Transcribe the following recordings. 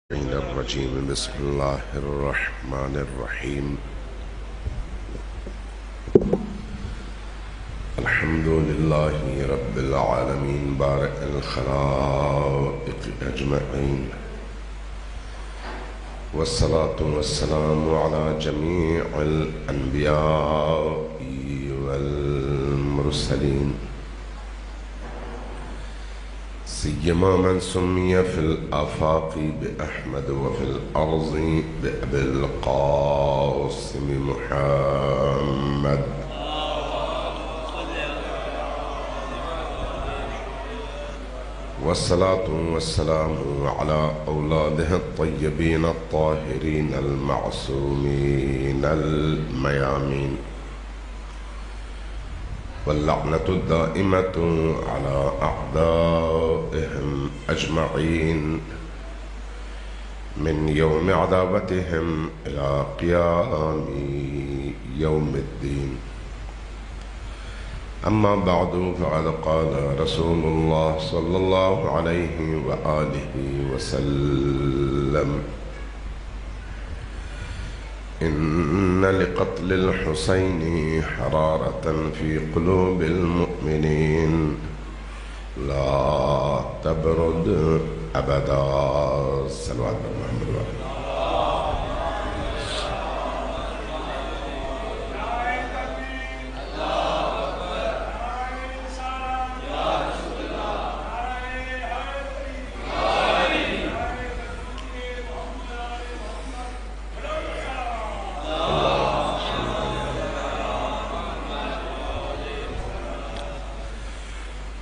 الرجيم بسم الله الرحمن الرحيم الحمد لله رب العالمين بارئ الخلائق أجمعين والصلاة والسلام على جميع الأنبياء والمرسلين سيما من سمي في الآفاق بأحمد وفي الأرض بأبي القاسم محمد والصلاة والسلام على أولاده الطيبين الطاهرين المعصومين الميامين واللعنة الدائمة على أعدائهم أجمعين من يوم عداوتهم إلى قيام يوم الدين. أما بعد فقد قال رسول الله صلى الله عليه وآله وسلم: إن لقتل الحسين حرارة في قلوب المؤمنين لا تبرد أبدا. صلوات محمد وعلى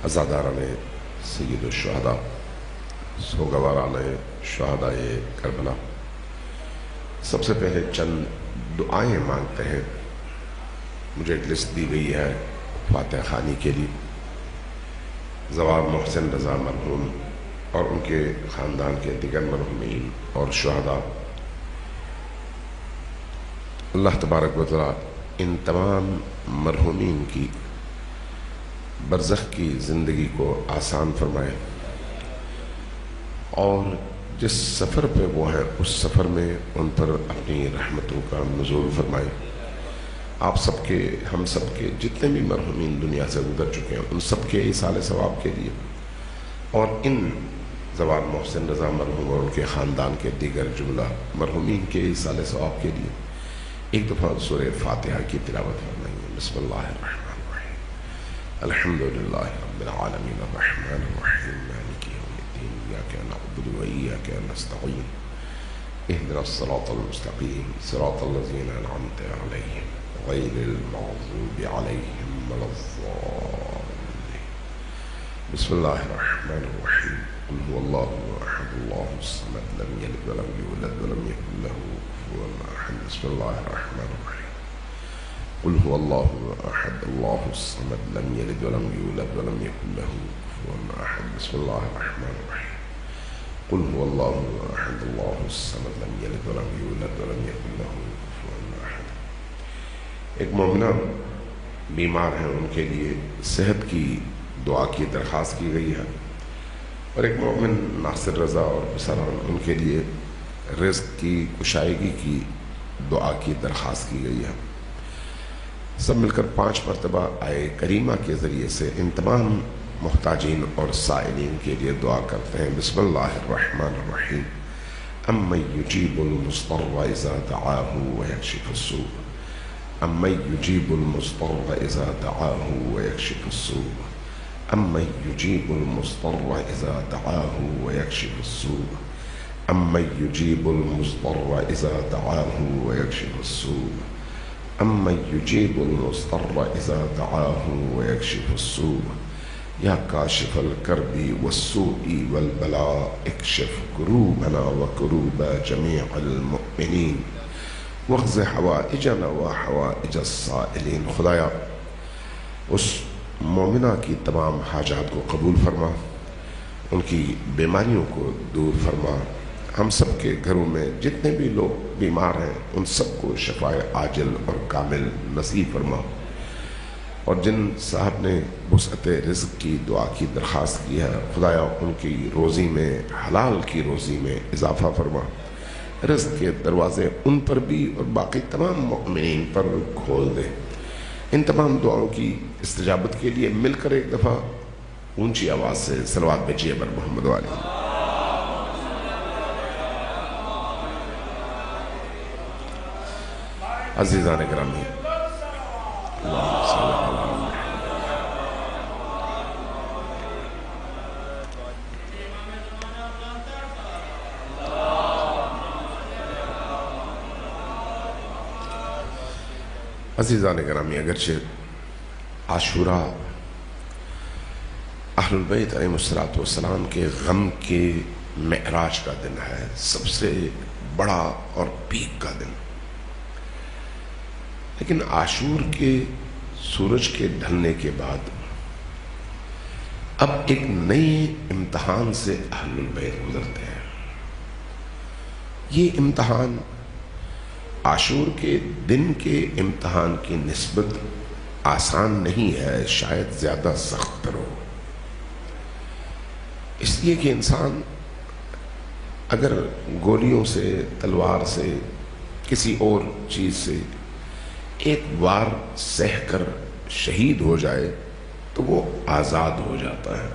عزاداران سید الشہداء، سوگواران شہداء کربلا، سب سے پہلے چند دعائیں مانگتے ہیں. مجھے ایک لسٹ دی گئی ہے فاتح خوانی کے لیے. زوار محسن رضا مرحوم اور ان کے خاندان کے دیگر مرحومین اور شہداء، اللہ تبارک و تعالی ان تمام مرحومین کی برزخ کی زندگی کو آسان فرمائے اور جس سفر پہ وہ ہیں اس سفر میں ان پر اپنی رحمتوں کا نزول فرمائے. آپ سب کے، ہم سب کے جتنے بھی مرحومین دنیا سے گزر چکے ہیں ان سب کے ایصال ثواب کے لیے اور ان زوار محسن رضا مرحوم اور ان کے خاندان کے دیگر جملہ مرحومین کے ایصال ثواب کے لیے ایک دفعہ سورہ فاتحہ کی تلاوت فرمائیں. بسم اللہ الرحمن الحمد للہ رب العالمین الرحمن الرحیم مالک یوم الدین ایاک نعبد و ایاک نستعین اهدنا الصراط المستقیم صراط الذین انعمت علیہم غیر المغضوب علیہم ولا الضالین. بسم اللہ الرحمن الرحیم قل هو اللہ احد اللہ الصمد لم یلد ولم یولد ولم یکن له کفوا احد. بسم اللہ الرحمن الرحیم قل هو الله أحد الله الصمد لم يلد ولم يولد ولم يكن له كفوا أحد. بسم الله الرحمن الرحيم قل هو الله أحد الله الصمد لم يلد ولم يولد ولم يكن له كفوا أحد. ایک مومنہ بیمار ہیں، ان کے لیے صحت کی دعا کی درخواست کی گئی ہے، اور ایک مومن ناصر رضا اور بسران، ان کے لیے رزق کی کشائیگی کی دعا کی درخواست کی گئی ہے. سب مل کر 5 مرتبہ آئے کریمہ کے ذریعے سے ان تمام محتاجین اور سائلین کے لیے دعا کرتے ہیں. بسم اللہ الرحمن الرحیم امن یجیب المضطر اذا دعاہ ویکشف السوء امن یجیب المضطر اذا دعاہ ویکشف السوء امن یجیب المضطر اذا دعاہ ویکشف السوء امن یجیب المضطر اذا دعاہ ویکشف السوء أَمَّنْ يُجِيبُ الْمُضْطَرَّ إِذَا دَعَاهُ وَيَكْشِفُ السُّوءَ يَا كَاشِفَ الْكَرْبِ وَالسُّوءِ وَالْبَلَاءِ اكْشِفْ كُرُوبَنَا وَكُرُوبَ جَمِيعِ الْمُؤْمِنِينَ وَاقْضِ حَوَائِجَنَا وَحَوَائِجَ السَّائِلِينَ. خدایا اس مومنہ کی تمام حاجات کو قبول فرما، ان کی بیماریوں کو دور فرما. ہم سب کے گھروں میں جتنے بھی لوگ بیمار ہیں ان سب کو شفائے عاجل اور کامل نصیب فرما. اور جن صاحب نے وسعت رزق کی دعا کی درخواست کی ہے، خدایا ان کی روزی میں، حلال کی روزی میں اضافہ فرما، رزق کے دروازے ان پر بھی اور باقی تمام مؤمنین پر کھول دے۔ ان تمام دعاؤں کی استجابت کے لیے مل کر ایک دفعہ اونچی آواز سے صلوات بھیجیے بر محمد والی۔ عزیزان گرامی، اللہم صلی علی محمد۔ عزیزان گرامی، اگرچہ عاشوراء اہل البیت علیہ السلام کے غم کے معراج کا دن ہے، سب سے بڑا اور پیک کا دن، لیکن عاشور کے سورج کے ڈھلنے کے بعد اب ایک نئے امتحان سے اہل البیت گزرتے ہیں۔ یہ امتحان عاشور کے دن کے امتحان کی نسبت آسان نہیں ہے، شاید زیادہ سخت تر ہو، اس لیے کہ انسان اگر گولیوں سے، تلوار سے، کسی اور چیز سے ایک وار سہ کر شہید ہو جائے تو وہ آزاد ہو جاتا ہے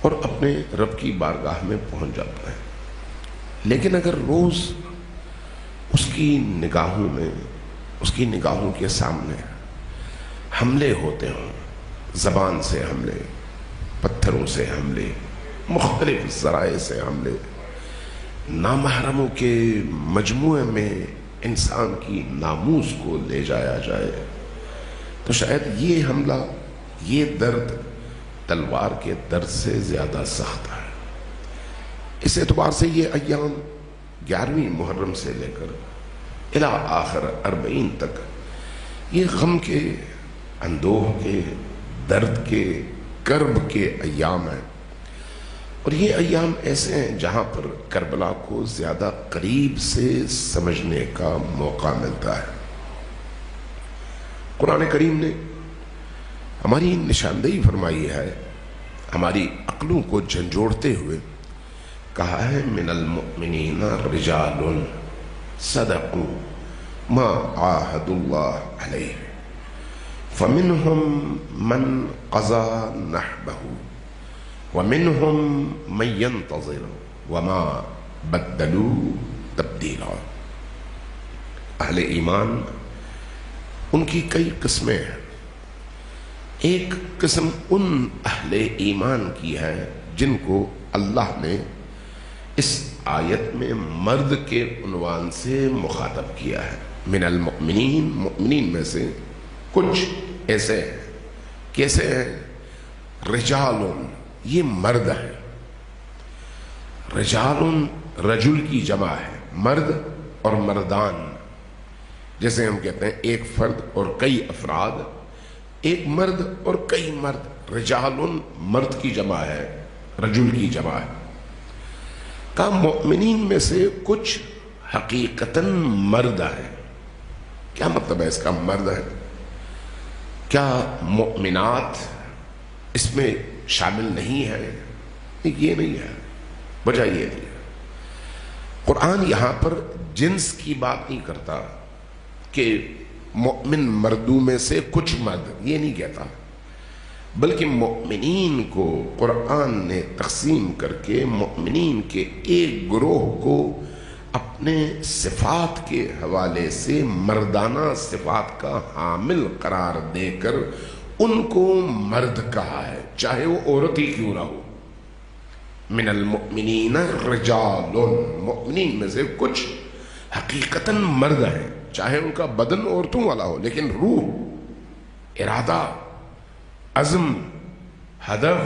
اور اپنے رب کی بارگاہ میں پہنچ جاتا ہے، لیکن اگر روز اس کی نگاہوں میں، اس کی نگاہوں کے سامنے حملے ہوتے ہوں، زبان سے حملے، پتھروں سے حملے، مختلف ذرائع سے حملے، نامحرموں کے مجموعے میں انسان کی ناموس کو لے جایا جائے، تو شاید یہ حملہ، یہ درد تلوار کے درد سے زیادہ سخت ہے۔ اس اعتبار سے یہ ایام 11ویں محرم سے لے کر الی آخر 40 تک یہ غم کے، اندوہ کے، درد کے، کرب کے ایام ہیں، اور یہ ایام ایسے ہیں جہاں پر کربلا کو زیادہ قریب سے سمجھنے کا موقع ملتا ہے۔ قرآن کریم نے ہماری نشاندہی فرمائی ہے، ہماری عقلوں کو جھنجھوڑتے ہوئے کہا ہے، من المؤمنین رجال صدقوا ما عاہدوا اللہ علیہ فمنہم من قضى نحبہ ومنہم من ينتظر وما بدلوا تبدیلا۔ اہل ایمان، ان کی کئی قسمیں ہیں۔ ایک قسم ان اہل ایمان کی ہے جن کو اللہ نے اس آیت میں مرد کے عنوان سے مخاطب کیا ہے۔ من المؤمنین، مؤمنین میں سے کچھ ایسے ہیں، کیسے ہیں؟ رجال، یہ مرد ہیں۔ رجال رجل کی جمع ہے، مرد اور مردان، جیسے ہم کہتے ہیں ایک فرد اور کئی افراد، ایک مرد اور کئی مرد۔ رجال مرد کی جمع ہے، رجل کی جمع ہے۔ کہ مؤمنین میں سے کچھ حقیقتاً مرد ہیں۔ کیا مطلب ہے اس کا، مرد ہے؟ کیا مؤمنات اس میں شامل نہیں ہے؟ یہ نہیں ہے، وجہ یہ نہیں ہے۔ قرآن یہاں پر جنس کی بات نہیں کرتا کہ مؤمن مردوں میں سے کچھ مرد، یہ نہیں کہتا، بلکہ مؤمنین کو قرآن نے تقسیم کر کے مؤمنین کے ایک گروہ کو اپنے صفات کے حوالے سے مردانہ صفات کا حامل قرار دے کر ان کو مرد کہا ہے، چاہے وہ عورت ہی کیوں نہ ہو۔ من المؤمنین رجال، مؤمنین میں سے کچھ حقیقتاً مرد ہیں، چاہے ان کا بدن عورتوں والا ہو، لیکن روح، ارادہ، عزم، ہدف،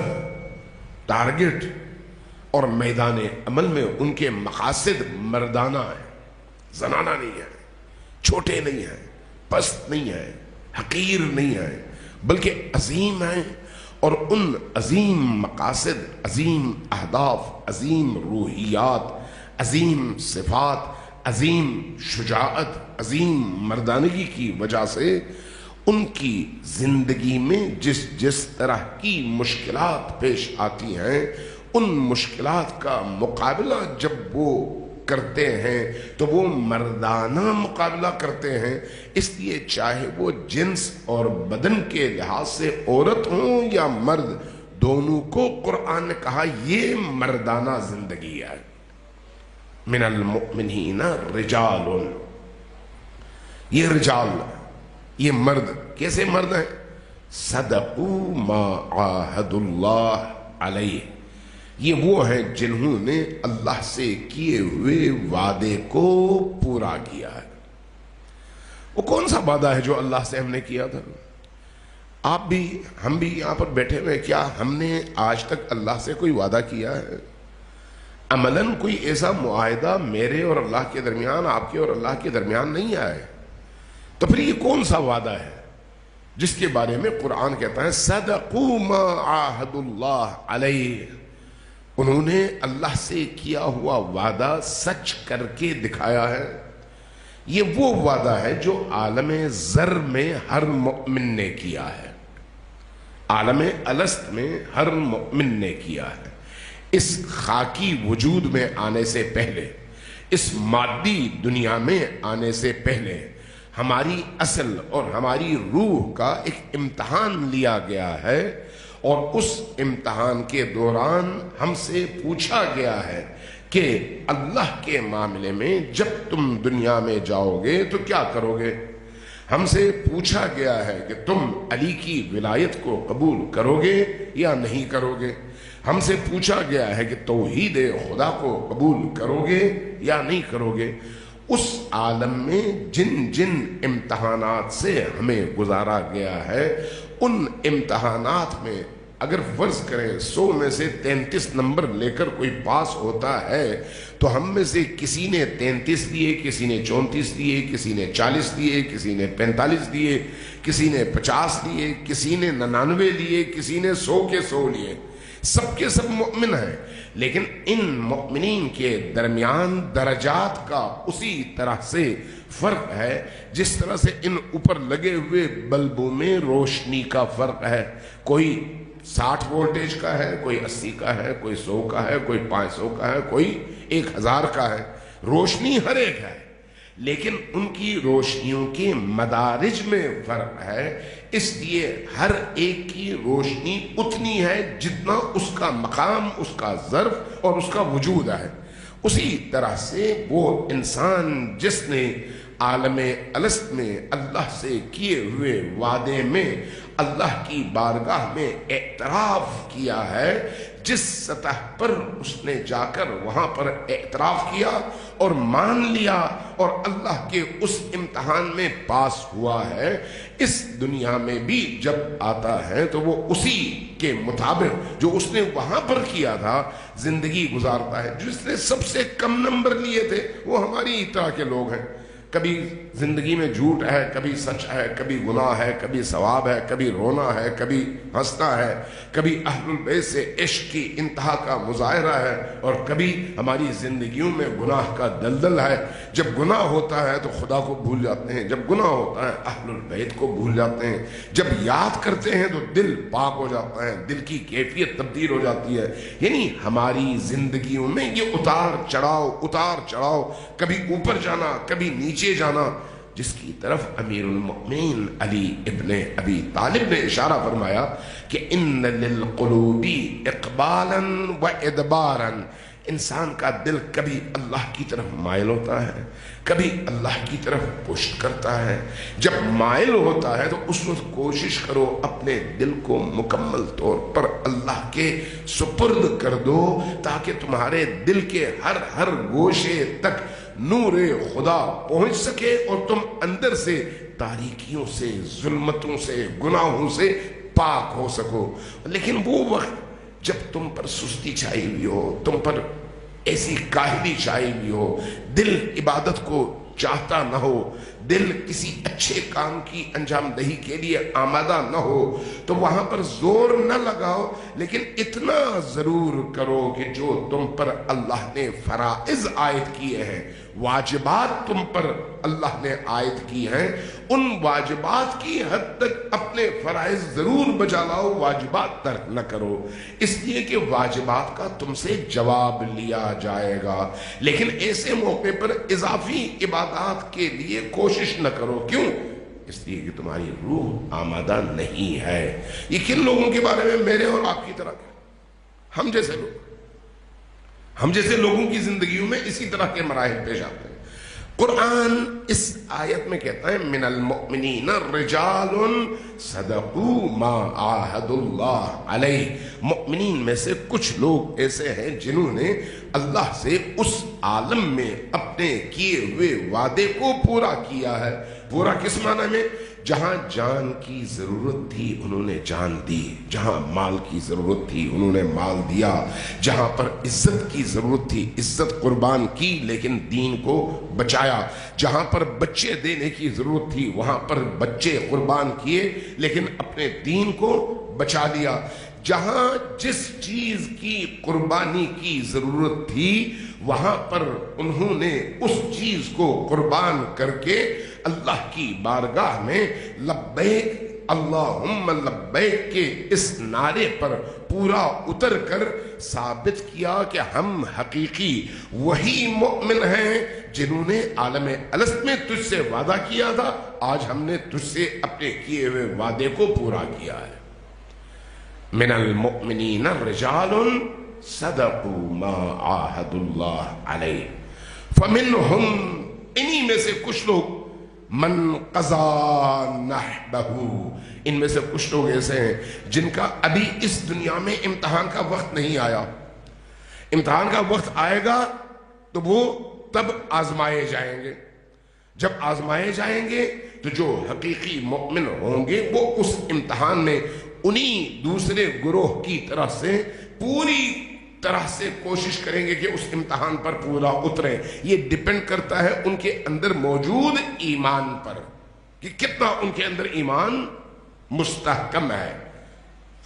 ٹارگٹ اور میدان عمل میں ان کے مقاصد مردانہ ہیں، زنانہ نہیں ہیں، چھوٹے نہیں ہیں، پست نہیں ہیں، حقیر نہیں ہیں، بلکہ عظیم ہیں، اور ان عظیم مقاصد، عظیم اہداف، عظیم روحیات، عظیم صفات، عظیم شجاعت، عظیم مردانگی کی وجہ سے ان کی زندگی میں جس جس طرح کی مشکلات پیش آتی ہیں ان مشکلات کا مقابلہ جب وہ کرتے ہیں تو وہ مردانہ مقابلہ کرتے ہیں. اس لیے چاہے وہ جنس اور بدن کے لحاظ سے عورت ہوں یا مرد، دونوں کو قرآن نے کہا یہ مردانہ زندگی ہے. من المؤمنین رجال، یہ رجال، یہ مرد کیسے مرد ہیں؟ صدقوا ما عاہد اللہ علیہ، یہ وہ ہیں جنہوں نے اللہ سے کیے ہوئے وعدے کو پورا کیا ہے. وہ کون سا وعدہ ہے جو اللہ سے ہم نے کیا تھا؟ آپ بھی ہم بھی یہاں پر بیٹھے ہوئے، کیا ہم نے آج تک اللہ سے کوئی وعدہ کیا ہے؟ عملاً کوئی ایسا معاہدہ میرے اور اللہ کے درمیان، آپ کے اور اللہ کے درمیان نہیں آئے. تو پھر یہ کون سا وعدہ ہے جس کے بارے میں قرآن کہتا ہے صدقوا ما عاہد اللہ علیہ، انہوں نے اللہ سے کیا ہوا وعدہ سچ کر کے دکھایا ہے. یہ وہ وعدہ ہے جو عالم ذر میں ہر مؤمن نے کیا ہے، عالم الست میں ہر مؤمن نے کیا ہے. اس خاکی وجود میں آنے سے پہلے، اس مادی دنیا میں آنے سے پہلے ہماری اصل اور ہماری روح کا ایک امتحان لیا گیا ہے، اور اس امتحان کے دوران ہم سے پوچھا گیا ہے کہ اللہ کے معاملے میں جب تم دنیا میں جاؤ گے تو کیا کرو گے. ہم سے پوچھا گیا ہے کہ تم علی کی ولایت کو قبول کرو گے یا نہیں کرو گے. ہم سے پوچھا گیا ہے کہ توحید خدا کو قبول کرو گے یا نہیں کرو گے. اس عالم میں جن جن امتحانات سے ہمیں گزارا گیا ہے، ان امتحانات میں اگر فرض کریں 100 میں سے 33 نمبر لے کر کوئی پاس ہوتا ہے تو ہم میں سے کسی نے 33 دیے، کسی نے 34 دیے، کسی نے 40 دیے، کسی نے 45 دیے، کسی نے 50 دیے، کسی نے 99 لیے، کسی نے 100 کے 100 لیے. سب کے سب مؤمن ہیں، لیکن ان مؤمنین کے درمیان درجات کا اسی طرح سے فرق ہے جس طرح سے ان اوپر لگے ہوئے بلبوں میں روشنی کا فرق ہے. کوئی 60 وولٹیج کا ہے، کوئی 80 کا ہے، کوئی 100 کا ہے، کوئی 500 کا ہے، کوئی 1000 کا ہے. روشنی ہر ایک ہے، لیکن ان کی روشنیوں کے مدارج میں فرق ہے. اس لیے ہر ایک کی روشنی اتنی ہے جتنا اس کا مقام، اس کا ظرف اور اس کا وجود ہے. اسی طرح سے وہ انسان جس نے عالم الست میں اللہ سے کیے ہوئے وعدے میں اللہ کی بارگاہ میں اعتراف کیا ہے، جس سطح پر اس نے جا کر وہاں پر اعتراف کیا اور مان لیا اور اللہ کے اس امتحان میں پاس ہوا ہے، اس دنیا میں بھی جب آتا ہے تو وہ اسی کے مطابق جو اس نے وہاں پر کیا تھا زندگی گزارتا ہے. جس نے سب سے کم نمبر لیے تھے وہ ہماری طرح کے لوگ ہیں. کبھی زندگی میں جھوٹ ہے، کبھی سچ ہے، کبھی گناہ ہے، کبھی ثواب ہے، کبھی رونا ہے، کبھی ہنسنا ہے، کبھی اہل البیت سے عشق کی انتہا کا مظاہرہ ہے، اور کبھی ہماری زندگیوں میں گناہ کا دلدل ہے. جب گناہ ہوتا ہے تو خدا کو بھول جاتے ہیں، جب گناہ ہوتا ہے اہل البیت کو بھول جاتے ہیں، جب یاد کرتے ہیں تو دل پاک ہو جاتا ہے، دل کی کیفیت تبدیل ہو جاتی ہے. یعنی ہماری زندگیوں میں یہ اتار چڑھاؤ، کبھی اوپر جانا، کبھی نیچے جانا، جس کی طرف امیر المؤمنین علی ابن ابی طالب نے اشارہ فرمایا کہ ان للقلوب اقبالا و ادبارا. انسان کا دل کبھی اللہ کی طرف مائل ہوتا ہے، کبھی اللہ کی طرف پشت کرتا ہے. جب مائل ہوتا ہے تو اس وقت کوشش کرو اپنے دل کو مکمل طور پر اللہ کے سپرد کر دو، تاکہ تمہارے دل کے ہر گوشے تک نور خدا پہنچ سکے اور تم اندر سے تاریکیوں سے، ظلمتوں سے، گناہوں سے پاک ہو سکو. لیکن وہ وقت جب تم پر سستی چھائی ہوئی ہو، تم پر ایسی کاہلی چھائی ہوئی ہو، دل عبادت کو چاہتا نہ ہو، دل کسی اچھے کام کی انجام دہی کے لیے آمادہ نہ ہو تو وہاں پر زور نہ لگاؤ، لیکن اتنا ضرور کرو کہ جو تم پر اللہ نے فرائض عائد کیے ہیں، واجبات تم پر اللہ نے عائد کی ہیں، ان واجبات کی حد تک اپنے فرائض ضرور بجا لاؤ، واجبات ترک نہ کرو، اس لیے کہ واجبات کا تم سے جواب لیا جائے گا۔ لیکن ایسے موقع پر اضافی عبادات کے لیے کوشش نہ کرو، کیوں؟ اس لیے کہ تمہاری روح آمادہ نہیں ہے۔ یہ کن لوگوں کے بارے میں؟ میرے اور آپ کی طرح کے، ہم جیسے لوگ، ہم جیسے لوگوں کی زندگیوں میں اسی طرح کے مراحل پیش آتے ہیں۔ قرآن اس آیت میں کہتا ہے من المؤمنین رجال صدقوا ما عاہدوا اللہ علیہ، مؤمنین میں سے کچھ لوگ ایسے ہیں جنہوں نے اللہ سے اس عالم میں اپنے کیے ہوئے وعدے کو پورا کیا ہے۔ پورا کس معنی میں؟ جہاں جان کی ضرورت تھی انہوں نے جان دی، جہاں مال کی ضرورت تھی انہوں نے مال دیا، جہاں پر عزت کی ضرورت تھی عزت قربان کی لیکن دین کو بچایا، جہاں پر بچے دینے کی ضرورت تھی وہاں پر بچے قربان کیے لیکن اپنے دین کو بچا لیا، جہاں جس چیز کی قربانی کی ضرورت تھی وہاں پر انہوں نے اس چیز کو قربان کر کے اللہ کی بارگاہ میں لبیک اللہم لبیک کے اس نعرے پر پورا اتر کر ثابت کیا کہ ہم حقیقی وہی مؤمن ہیں جنہوں نے عالم الست میں تجھ سے وعدہ کیا تھا، آج ہم نے تجھ سے اپنے کیے ہوئے وعدے کو پورا کیا ہے۔ من المؤمنین رجال صدقوا ما عاہدوا اللہ علیہ فمنہم، انہی میں سے کچھ لوگ من قضا نحبہ، ان میں سے کچھ لوگ ایسے ہیں جن کا ابھی اس دنیا میں امتحان کا وقت نہیں آیا، امتحان کا وقت آئے گا تو وہ تب آزمائے جائیں گے، جب آزمائے جائیں گے تو جو حقیقی مؤمن ہوں گے وہ اس امتحان میں انہی دوسرے گروہ کی طرف سے پوری طرح سے کوشش کریں گے کہ اس امتحان پر پورا اتریں۔ یہ ڈیپینڈ کرتا ہے ان کے اندر موجود ایمان پر کہ کتنا ان کے اندر ایمان مستحکم ہے۔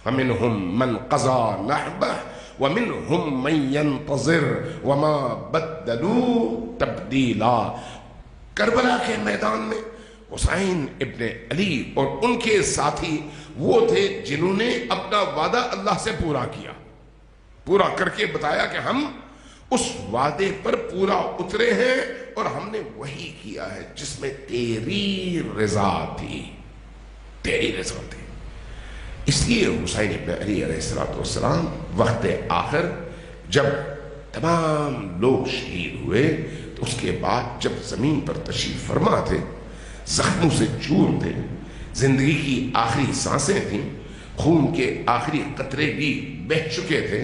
فَمِنْهُمْ مَنْ قَضَى نَحْبَهُ وَمِنْهُمْ مَنْ يَنْتَظِرُ وَمَا بَدَّلُوا تَبْدِيلًا۔ کربلا کے میدان میں حسین ابن علی اور ان کے ساتھی وہ تھے جنہوں نے اپنا وعدہ اللہ سے پورا کیا، پورا کر کے بتایا کہ ہم اس وعدے پر پورا اترے ہیں اور ہم نے وہی کیا ہے جس میں تیری رضا تھی، تیری رضا تھی۔ اس لیے حسین ابن علی علیہ السلام وقت آخر جب تمام لوگ شہید ہوئے تو اس کے بعد جب زمین پر تشریف فرما تھے، زخموں سے چور تھے، زندگی کی آخری سانسیں تھیں، خون کے آخری قطرے بھی بہہ چکے تھے،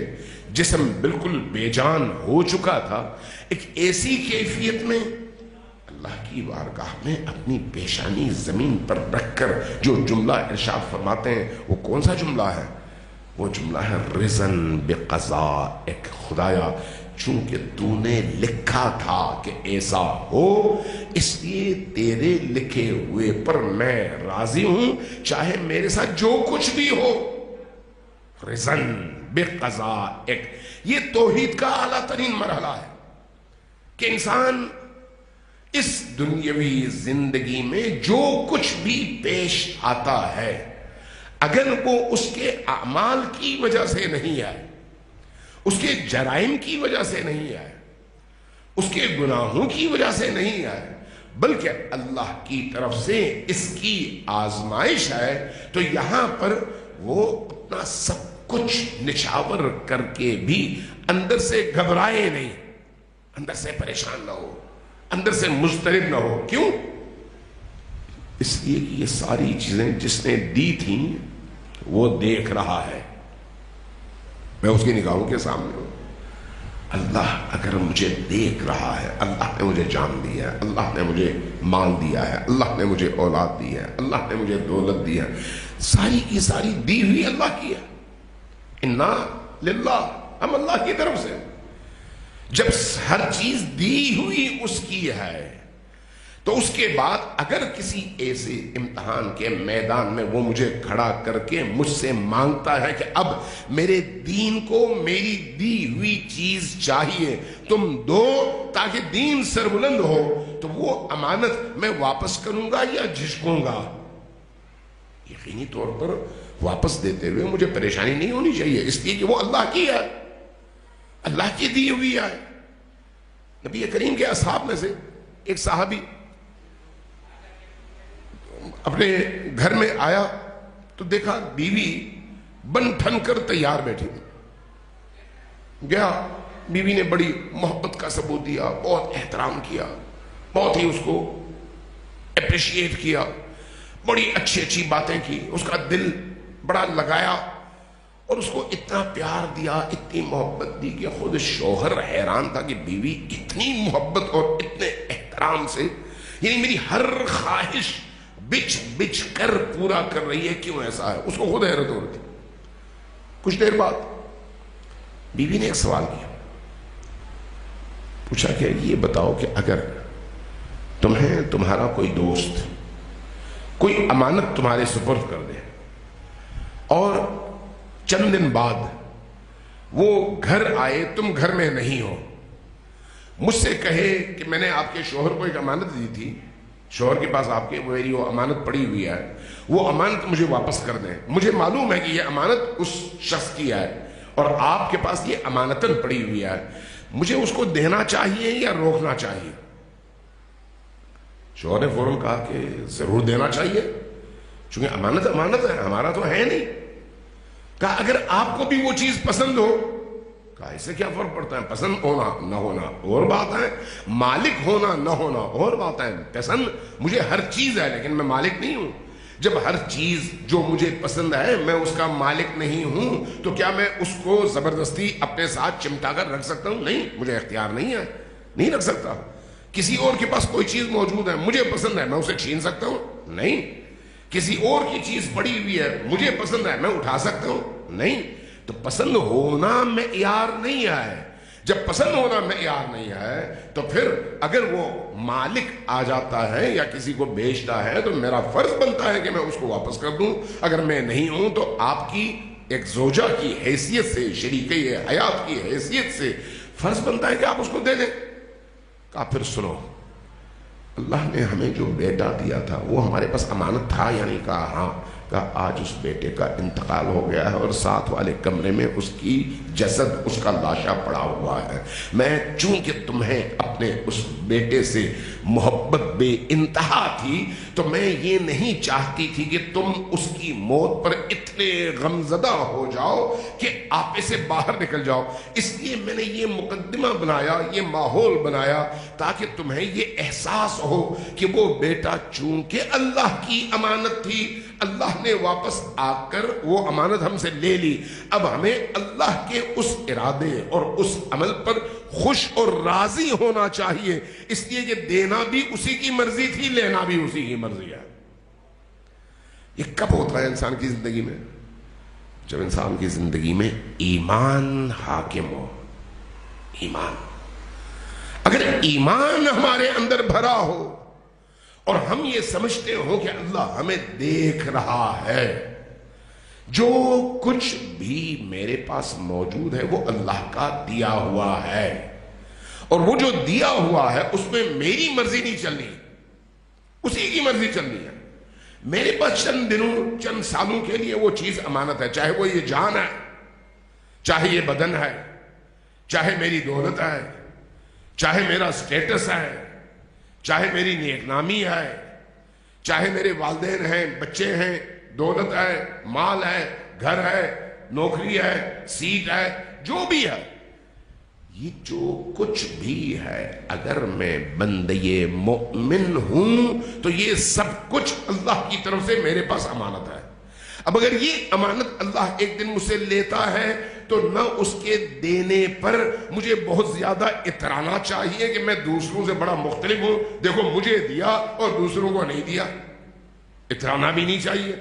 جسم بالکل بے جان ہو چکا تھا، ایک ایسی کیفیت میں اللہ کی بارگاہ میں اپنی پیشانی زمین پر رکھ کر جو جملہ ارشاد فرماتے ہیں وہ کون سا جملہ ہے؟ وہ جملہ ہے رضن بقضائک، خدایا چونکہ تو نے لکھا تھا کہ ایسا ہو اس لیے تیرے لکھے ہوئے پر میں راضی ہوں، چاہے میرے ساتھ جو کچھ بھی ہو۔ رضن بقضائک، یہ توحید کا اعلیٰ ترین مرحلہ ہے کہ انسان اس دنیاوی زندگی میں جو کچھ بھی پیش آتا ہے اگر وہ اس کے اعمال کی وجہ سے نہیں آئے، اس کے جرائم کی وجہ سے نہیں آئے، اس کے گناہوں کی وجہ سے نہیں آئے، بلکہ اللہ کی طرف سے اس کی آزمائش ہے، تو یہاں پر وہ اپنا سب کچھ نچھاور کر کے بھی اندر سے گھبرائے نہیں، اندر سے پریشان نہ ہو، اندر سے مضطرب نہ ہو۔ کیوں؟ اس لیے کہ یہ ساری چیزیں جس نے دی تھیں وہ دیکھ رہا ہے، میں اس کی نگاہوں کے سامنے ہوں۔ اللہ اگر مجھے دیکھ رہا ہے، اللہ نے مجھے جان دی ہے، اللہ نے مجھے مال دیا ہے، اللہ نے مجھے اولاد دی ہے، اللہ نے مجھے دولت دی ہے، ساری کی ساری دی ہوئی اللہ کی ہے، انا للہ، ہم اللہ کی طرف سے۔ جب ہر چیز دی ہوئی اس کی ہے تو اس کے بعد اگر کسی ایسے امتحان کے میدان میں وہ مجھے کھڑا کر کے مجھ سے مانگتا ہے کہ اب میرے دین کو میری دی ہوئی چیز چاہیے، تم دو تاکہ دین سربلند ہو، تو وہ امانت میں واپس کروں گا یا جھشکوں گا؟ یقینی طور پر واپس دیتے ہوئے مجھے پریشانی نہیں ہونی چاہیے، اس لیے کہ وہ اللہ کی ہے، اللہ کی دی ہوئی ہے۔ نبی کریم کے اصحاب میں سے ایک صحابی اپنے گھر میں آیا تو دیکھا بیوی بن ٹھن کر تیار بیٹھی گیا، بیوی نے بڑی محبت کا ثبوت دیا، بہت احترام کیا، بہت ہی اس کو اپریشیٹ کیا، بڑی اچھی اچھی باتیں کی، اس کا دل بڑا لگایا اور اس کو اتنا پیار دیا، اتنی محبت دی کہ خود شوہر حیران تھا کہ بیوی اتنی محبت اور اتنے احترام سے، یعنی میری ہر خواہش بچ بچ کر پورا کر رہی ہے، کیوں ایسا ہے؟ اس کو خود حیرت ہو رہی تھی۔ کچھ دیر بعد بیوی نے ایک سوال کیا، پوچھا کہ یہ بتاؤ کہ اگر تمہیں تمہارا کوئی دوست کوئی امانت تمہارے سپرد کر دے اور چند دن بعد وہ گھر آئے، تم گھر میں نہیں ہو، مجھ سے کہے کہ میں نے آپ کے شوہر کو ایک امانت دی تھی، شوہر کے پاس آپ کے میری وہ امانت پڑی ہوئی ہے، وہ امانت مجھے واپس کر دیں، مجھے معلوم ہے کہ یہ امانت اس شخص کی ہے اور آپ کے پاس یہ امانتاً پڑی ہوئی ہے، مجھے اس کو دینا چاہیے یا روکنا چاہیے؟ شوہر نے فوراً کہا کہ ضرور دینا چاہیے، چونکہ امانت امانت ہے، ہمارا تو ہے نہیں۔ کہا اگر آپ کو بھی وہ چیز پسند ہو؟ کہا اس سے کیا فرق پڑتا ہے، پسند ہونا نہ ہونا اور بات ہے، مالک ہونا نہ ہونا اور بات ہے۔ پسند مجھے ہر چیز ہے لیکن میں مالک نہیں ہوں۔ جب ہر چیز جو مجھے پسند ہے میں اس کا مالک نہیں ہوں تو کیا میں اس کو زبردستی اپنے ساتھ چمٹا کر رکھ سکتا ہوں؟ نہیں، مجھے اختیار نہیں ہے، نہیں رکھ سکتا۔ کسی اور کے پاس کوئی چیز موجود ہے، مجھے پسند ہے، میں اسے چھین سکتا ہوں؟ نہیں۔ کسی اور کی چیز پڑی ہوئی ہے، مجھے پسند ہے، میں اٹھا سکتا ہوں؟ نہیں۔ تو پسند ہونا معیار نہیں ہے۔ جب پسند ہونا معیار نہیں ہے تو پھر اگر وہ مالک آ جاتا ہے یا کسی کو بیچتا ہے تو میرا فرض بنتا ہے کہ میں اس کو واپس کر دوں۔ اگر میں نہیں ہوں تو آپ کی ایک زوجہ کی حیثیت سے، شریکہ حیات کی حیثیت سے فرض بنتا ہے کہ آپ اس کو دے دیں۔ کہا پھر سنو، اللہ نے ہمیں جو بیٹا دیا تھا وہ ہمارے پاس امانت تھا یا نہیں؟ کہا ہاں۔ کہا آج اس بیٹے کا انتقال ہو گیا ہے اور ساتھ والے کمرے میں اس کی جسد، اس کا لاشا پڑا ہوا ہے، میں چونکہ تمہیں اپنے اس بیٹے سے محبت بے انتہا تھی تو میں یہ نہیں چاہتی تھی کہ تم اس کی موت پر اتنے غمزدہ ہو جاؤ کہ آپے سے باہر نکل جاؤ، اس لیے میں نے یہ مقدمہ بنایا، یہ ماحول بنایا تاکہ تمہیں یہ احساس ہو کہ وہ بیٹا چونکہ اللہ کی امانت تھی، اللہ نے واپس آ کر وہ امانت ہم سے لے لی، اب ہمیں اللہ کے اس ارادے اور اس عمل پر خوش اور راضی ہونا چاہیے، اس لیے کہ دینا بھی اسی کی مرضی تھی، لینا بھی اسی کی مرضی ہے۔ یہ کب ہوتا ہے انسان کی زندگی میں؟ جب انسان کی زندگی میں ایمان حاکم ہو۔ ایمان، اگر ایمان ہمارے اندر بھرا ہو اور ہم یہ سمجھتے ہوں کہ اللہ ہمیں دیکھ رہا ہے، جو کچھ بھی میرے پاس موجود ہے وہ اللہ کا دیا ہوا ہے، اور وہ جو دیا ہوا ہے اس میں میری مرضی نہیں چلنی، اسی کی مرضی چلنی ہے۔ میرے پاس چند دنوں، چند سالوں کے لیے وہ چیز امانت ہے، چاہے وہ یہ جان ہے، چاہے یہ بدن ہے، چاہے میری دولت ہے، چاہے میرا سٹیٹس ہے، چاہے میری نیک نامی ہے، چاہے میرے والدین ہیں، بچے ہیں، دولت ہے، مال ہے، گھر ہے، نوکری ہے، سیٹ ہے، جو بھی ہے، یہ جو کچھ بھی ہے، اگر میں بندے مومن ہوں تو یہ سب کچھ اللہ کی طرف سے میرے پاس امانت ہے۔ اب اگر یہ امانت اللہ ایک دن مجھ سے لیتا ہے تو نہ اس کے دینے پر مجھے بہت زیادہ اترانا چاہیے کہ میں دوسروں سے بڑا مختلف ہوں، دیکھو مجھے دیا اور دوسروں کو نہیں دیا، اترانا بھی نہیں چاہیے،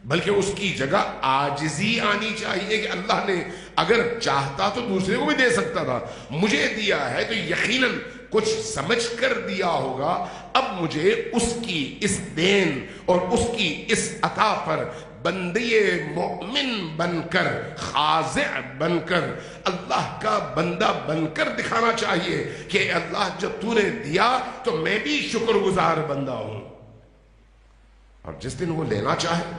بلکہ اس کی جگہ عاجزی آنی چاہیے کہ اللہ نے اگر چاہتا تو دوسرے کو بھی دے سکتا تھا، مجھے دیا ہے تو یقیناً کچھ سمجھ کر دیا ہوگا، اب مجھے اس کی اس دین اور اس کی اس عطا پر بندے مومن بن کر، خاضع بن کر، اللہ کا بندہ بن کر دکھانا چاہیے کہ اللہ جب تو نے دیا تو میں بھی شکر گزار بندہ ہوں۔ اور جس دن وہ لینا چاہے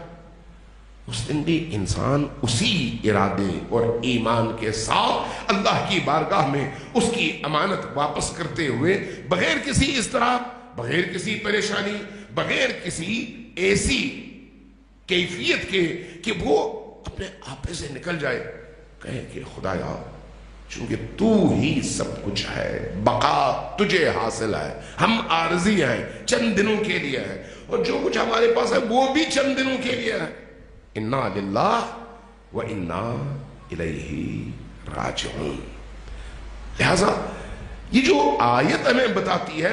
اس دن بھی انسان اسی ارادے اور ایمان کے ساتھ اللہ کی بارگاہ میں اس کی امانت واپس کرتے ہوئے، بغیر کسی اضطراب، بغیر کسی پریشانی، بغیر کسی ایسی کیفیت کے کہ وہ اپنے آپے سے نکل جائے، کہے کہ خدایا چونکہ تو ہی سب کچھ ہے، بقا تجھے حاصل ہے، ہم عارضی ہیں، چند دنوں کے لیے ہیں، اور جو کچھ ہمارے پاس ہے وہ بھی چند دنوں کے لیے ہے۔ انا للہ و انا الیہ راجعون۔ لہذا یہ جو آیت ہمیں بتاتی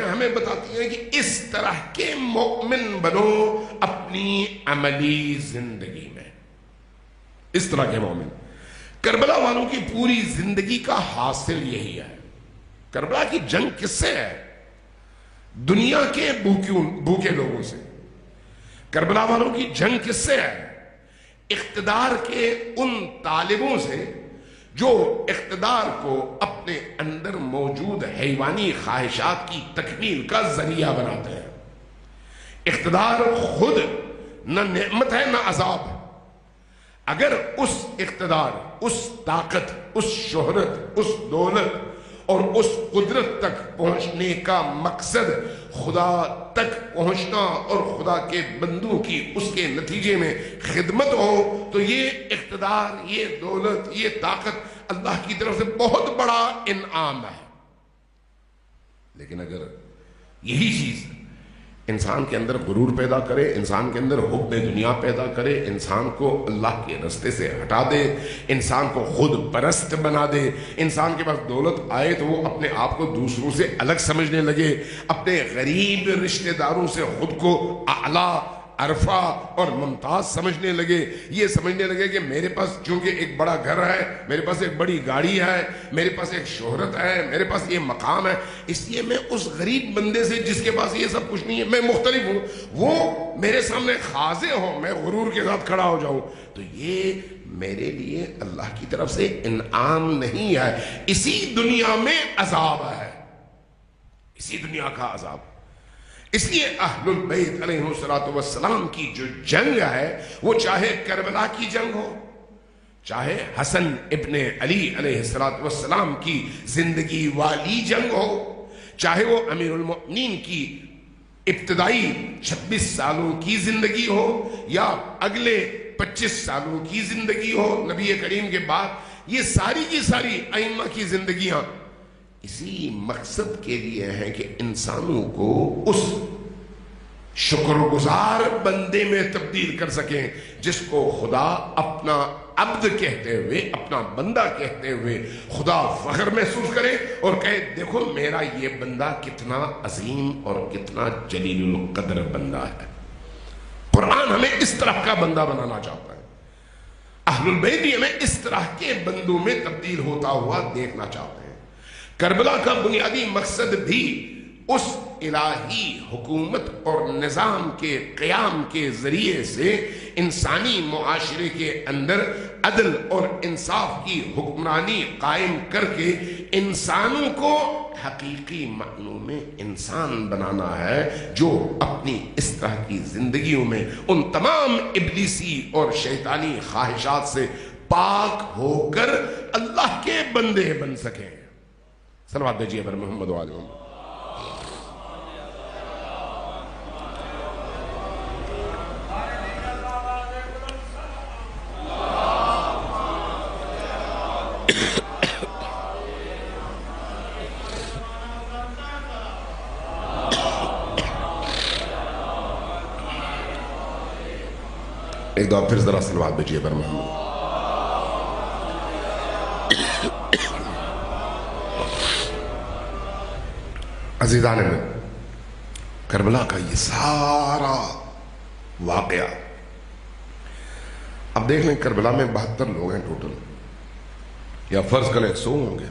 ہے کہ اس طرح کے مومن بنو اپنی عملی زندگی میں، اس طرح کے مومن۔ کربلا والوں کی پوری زندگی کا حاصل یہی ہے۔ کربلا کی جنگ کس سے ہے؟ دنیا کے بھوکے لوگوں سے۔ کربلا والوں کی جنگ کس سے ہے؟ اقتدار کے ان طالبوں سے جو اقتدار کو اپنے اندر موجود حیوانی خواہشات کی تکمیل کا ذریعہ بناتے ہیں۔ اقتدار خود نہ نعمت ہے نہ عذاب ہے۔ اگر اس اقتدار، اس طاقت، اس شہرت، اس دولت اور اس قدرت تک پہنچنے کا مقصد خدا تک پہنچنا اور خدا کے بندوں کی اس کے نتیجے میں خدمت ہو، تو یہ اقتدار، یہ دولت، یہ طاقت اللہ کی طرف سے بہت بڑا انعام ہے۔ لیکن اگر یہی چیز انسان کے اندر غرور پیدا کرے، انسان کے اندر حب دنیا پیدا کرے، انسان کو اللہ کے رستے سے ہٹا دے، انسان کو خود پرست بنا دے، انسان کے پاس دولت آئے تو وہ اپنے آپ کو دوسروں سے الگ سمجھنے لگے، اپنے غریب رشتہ داروں سے خود کو اعلیٰ، عرفہ اور ممتاز سمجھنے لگے، یہ سمجھنے لگے کہ میرے پاس چونکہ ایک بڑا گھر ہے، میرے پاس ایک بڑی گاڑی ہے، میرے پاس ایک شہرت ہے، میرے پاس یہ مقام ہے، اس لیے میں اس غریب بندے سے جس کے پاس یہ سب کچھ نہیں ہے، میں مختلف ہوں، وہ میرے سامنے خاضع ہو، میں غرور کے ساتھ کھڑا ہو جاؤں، تو یہ میرے لیے اللہ کی طرف سے انعام نہیں ہے، اسی دنیا میں عذاب ہے، اسی دنیا کا عذاب۔ اس لیے اہل البیت علیہ السلام کی جو جنگ ہے، وہ چاہے کربلا کی جنگ ہو، چاہے حسن ابن علی علیہ السلام کی زندگی والی جنگ ہو، چاہے وہ امیر المؤمنین کی ابتدائی 26 سالوں کی زندگی ہو یا اگلے 25 سالوں کی زندگی ہو نبی کریم کے بعد، یہ ساری کی ساری ائمہ کی زندگیاں اسی مقصد کے لیے ہیں کہ انسانوں کو اس شکر گزار بندے میں تبدیل کر سکیں جس کو خدا اپنا عبد کہتے ہوئے، اپنا بندہ کہتے ہوئے خدا فخر محسوس کرے اور کہے دیکھو میرا یہ بندہ کتنا عظیم اور کتنا جلیل القدر بندہ ہے۔ قرآن ہمیں اس طرح کا بندہ بنانا چاہتا ہے، اہل البیت بھی ہمیں اس طرح کے بندوں میں تبدیل ہوتا ہوا دیکھنا چاہتے ہیں۔ کربلا کا بنیادی مقصد بھی اس الہی حکومت اور نظام کے قیام کے ذریعے سے انسانی معاشرے کے اندر عدل اور انصاف کی حکمرانی قائم کر کے انسانوں کو حقیقی معنوں میں انسان بنانا ہے، جو اپنی اس طرح کی زندگیوں میں ان تمام ابلیسی اور شیطانی خواہشات سے پاک ہو کر اللہ کے بندے بن سکیں۔ صلوات دیجیے پر محمد و آل محمد۔ ایک دو پھر ذرا صلوات دیجیے پر محمد۔ عزیزان میں کربلا کا یہ سارا واقعہ، اب دیکھ لیں کربلا میں 72 لوگ ہیں ٹوٹل، یا فرض کریں 100 ہوں گے،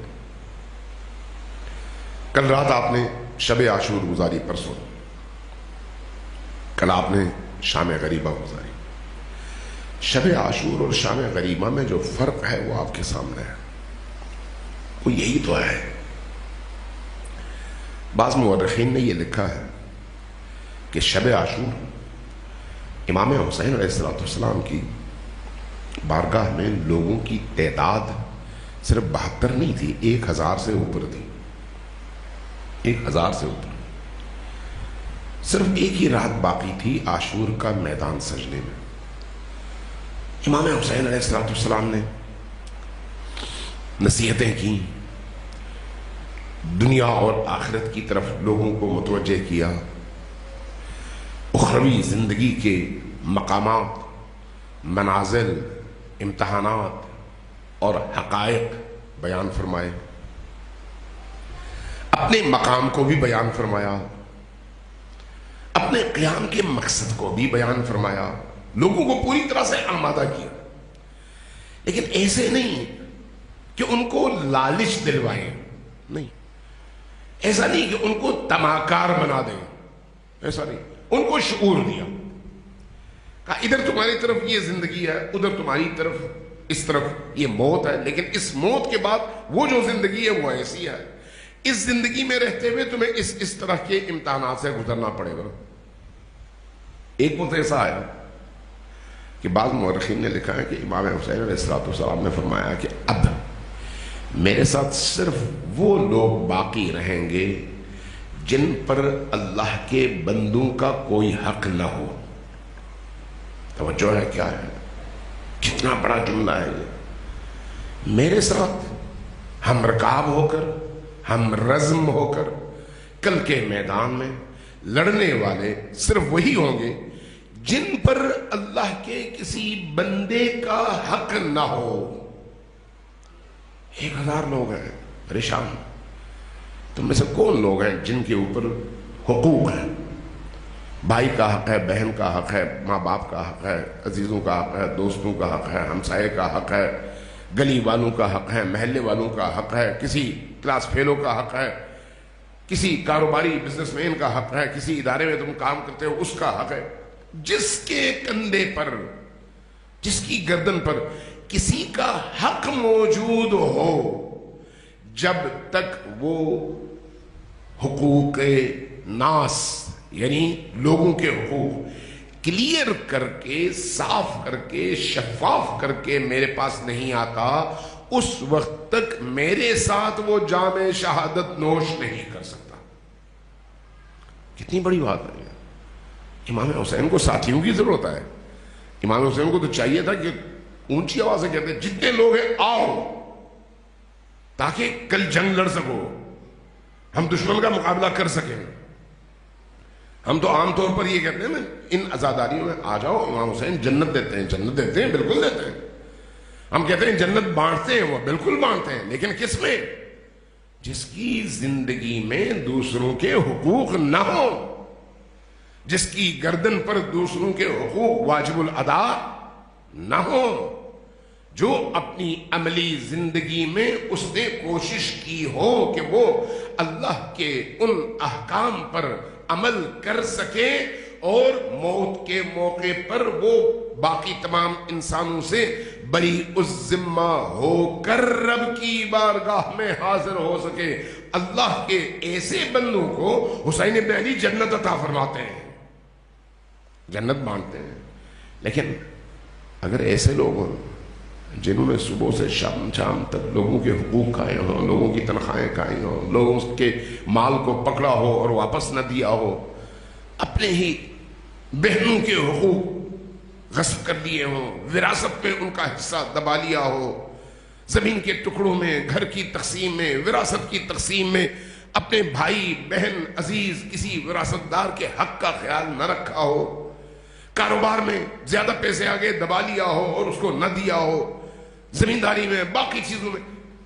کل رات آپ نے شب عاشور گزاری، پرسوں کل آپ نے شام غریبہ گزاری. شب عاشور اور شام غریبہ میں جو فرق ہے وہ آپ کے سامنے ہے، وہ یہی تو ہے. بعض مورخین نے یہ لکھا ہے کہ شب عاشور امام حسین علیہ السلام کی بارگاہ میں لوگوں کی تعداد صرف 72 نہیں تھی، 1000 سے اوپر تھی. 1000 سے اوپر. صرف ایک ہی رات باقی تھی عاشور کا میدان سجنے میں. امام حسین علیہ السلام نے نصیحتیں کی، دنیا اور آخرت کی طرف لوگوں کو متوجہ کیا، اخروی زندگی کے مقامات، منازل، امتحانات اور حقائق بیان فرمائے. اپنے مقام کو بھی بیان فرمایا، اپنے قیام کے مقصد کو بھی بیان فرمایا، لوگوں کو پوری طرح سے آمادہ کیا. لیکن ایسے نہیں کہ ان کو لالچ دلوائیں، نہیں، ایسا نہیں کہ ان کو تماکار بنا دیں، ایسا نہیں. ان کو شعور دیا، کہا ادھر تمہاری طرف یہ زندگی ہے، ادھر تمہاری طرف اس طرف یہ موت ہے، لیکن اس موت کے بعد وہ جو زندگی ہے وہ ایسی ہے. اس زندگی میں رہتے ہوئے تمہیں اس طرح کے امتحانات سے گزرنا پڑے گا. ایک وقت ایسا آیا کہ بعض مورخین نے لکھا ہے کہ امام حسین علیہ السلام نے فرمایا کہ اب میرے ساتھ صرف وہ لوگ باقی رہیں گے جن پر اللہ کے بندوں کا کوئی حق نہ ہو. توجہ ہے کیا ہے، کتنا بڑا جملہ ہے یہ. میرے ساتھ ہم رکاب ہو کر، ہم رزم ہو کر کل کے میدان میں لڑنے والے صرف وہی ہوں گے جن پر اللہ کے کسی بندے کا حق نہ ہو. 1000 لوگ ہیں پریشان. تم میں سے کون لوگ ہیں جن کے اوپر حقوق ہیں؟ بھائی کا حق ہے، بہن کا حق ہے، ماں باپ کا حق ہے، عزیزوں کا حق ہے، دوستوں کا حق ہے، ہمسائے کا حق ہے، گلی والوں کا حق ہے، محلے والوں کا حق ہے، کسی کلاس فیلو کا حق ہے، کسی کاروباری بزنس مین کا حق ہے، کسی ادارے میں تم کام کرتے ہو اس کا حق ہے. جس کے کندھے پر، جس کی گردن پر کسی کا حق موجود ہو، جب تک وہ حقوق ناس یعنی لوگوں کے حقوق کلیئر کر کے، صاف کر کے، شفاف کر کے میرے پاس نہیں آتا، اس وقت تک میرے ساتھ وہ جام شہادت نوش نہیں کر سکتا. کتنی بڑی بات ہے. امام حسین کو ساتھیوں کی ضرورت ہے. امام حسین کو تو چاہیے تھا کہ اونچی آواز سے کہتے جتنے لوگ ہیں آؤ، تاکہ کل جنگ لڑ سکو، ہم دشمن کا مقابلہ کر سکیں. ہم تو عام طور پر یہ کہتے ہیں نا ان عزاداریوں میں آ جاؤ، امام حسین جنت دیتے ہیں. جنت دیتے ہیں، بالکل دیتے ہیں. ہم کہتے ہیں جنت بانٹتے ہیں، وہ بالکل بانٹتے ہیں. لیکن کس میں؟ جس کی زندگی میں دوسروں کے حقوق نہ ہو، جس کی گردن پر دوسروں کے حقوق واجب الادا نہ ہو، جو اپنی عملی زندگی میں اس نے کوشش کی ہو کہ وہ اللہ کے ان احکام پر عمل کر سکے اور موت کے موقع پر وہ باقی تمام انسانوں سے بری الذمہ ہو کر رب کی بارگاہ میں حاضر ہو سکے. اللہ کے ایسے بندوں کو حسین ابن علی جنت عطا فرماتے ہیں، جنت مانتے ہیں. لیکن اگر ایسے لوگ ہوں جنہوں نے صبح سے شام تک لوگوں کے حقوق کھائے ہوں، لوگوں کی تنخواہیں کھائی ہوں، لوگوں کے مال کو پکڑا ہو اور واپس نہ دیا ہو، اپنے ہی بہنوں کے حقوق غصب کر دیے ہوں، وراثت میں ان کا حصہ دبا لیا ہو، زمین کے ٹکڑوں میں، گھر کی تقسیم میں، وراثت کی تقسیم میں اپنے بھائی بہن عزیز کسی وراثت دار کے حق کا خیال نہ رکھا ہو، کاروبار میں زیادہ پیسے آگے دبا لیا ہو اور اس کو نہ دیا ہو، زمینداری میں، باقی چیزوں میں،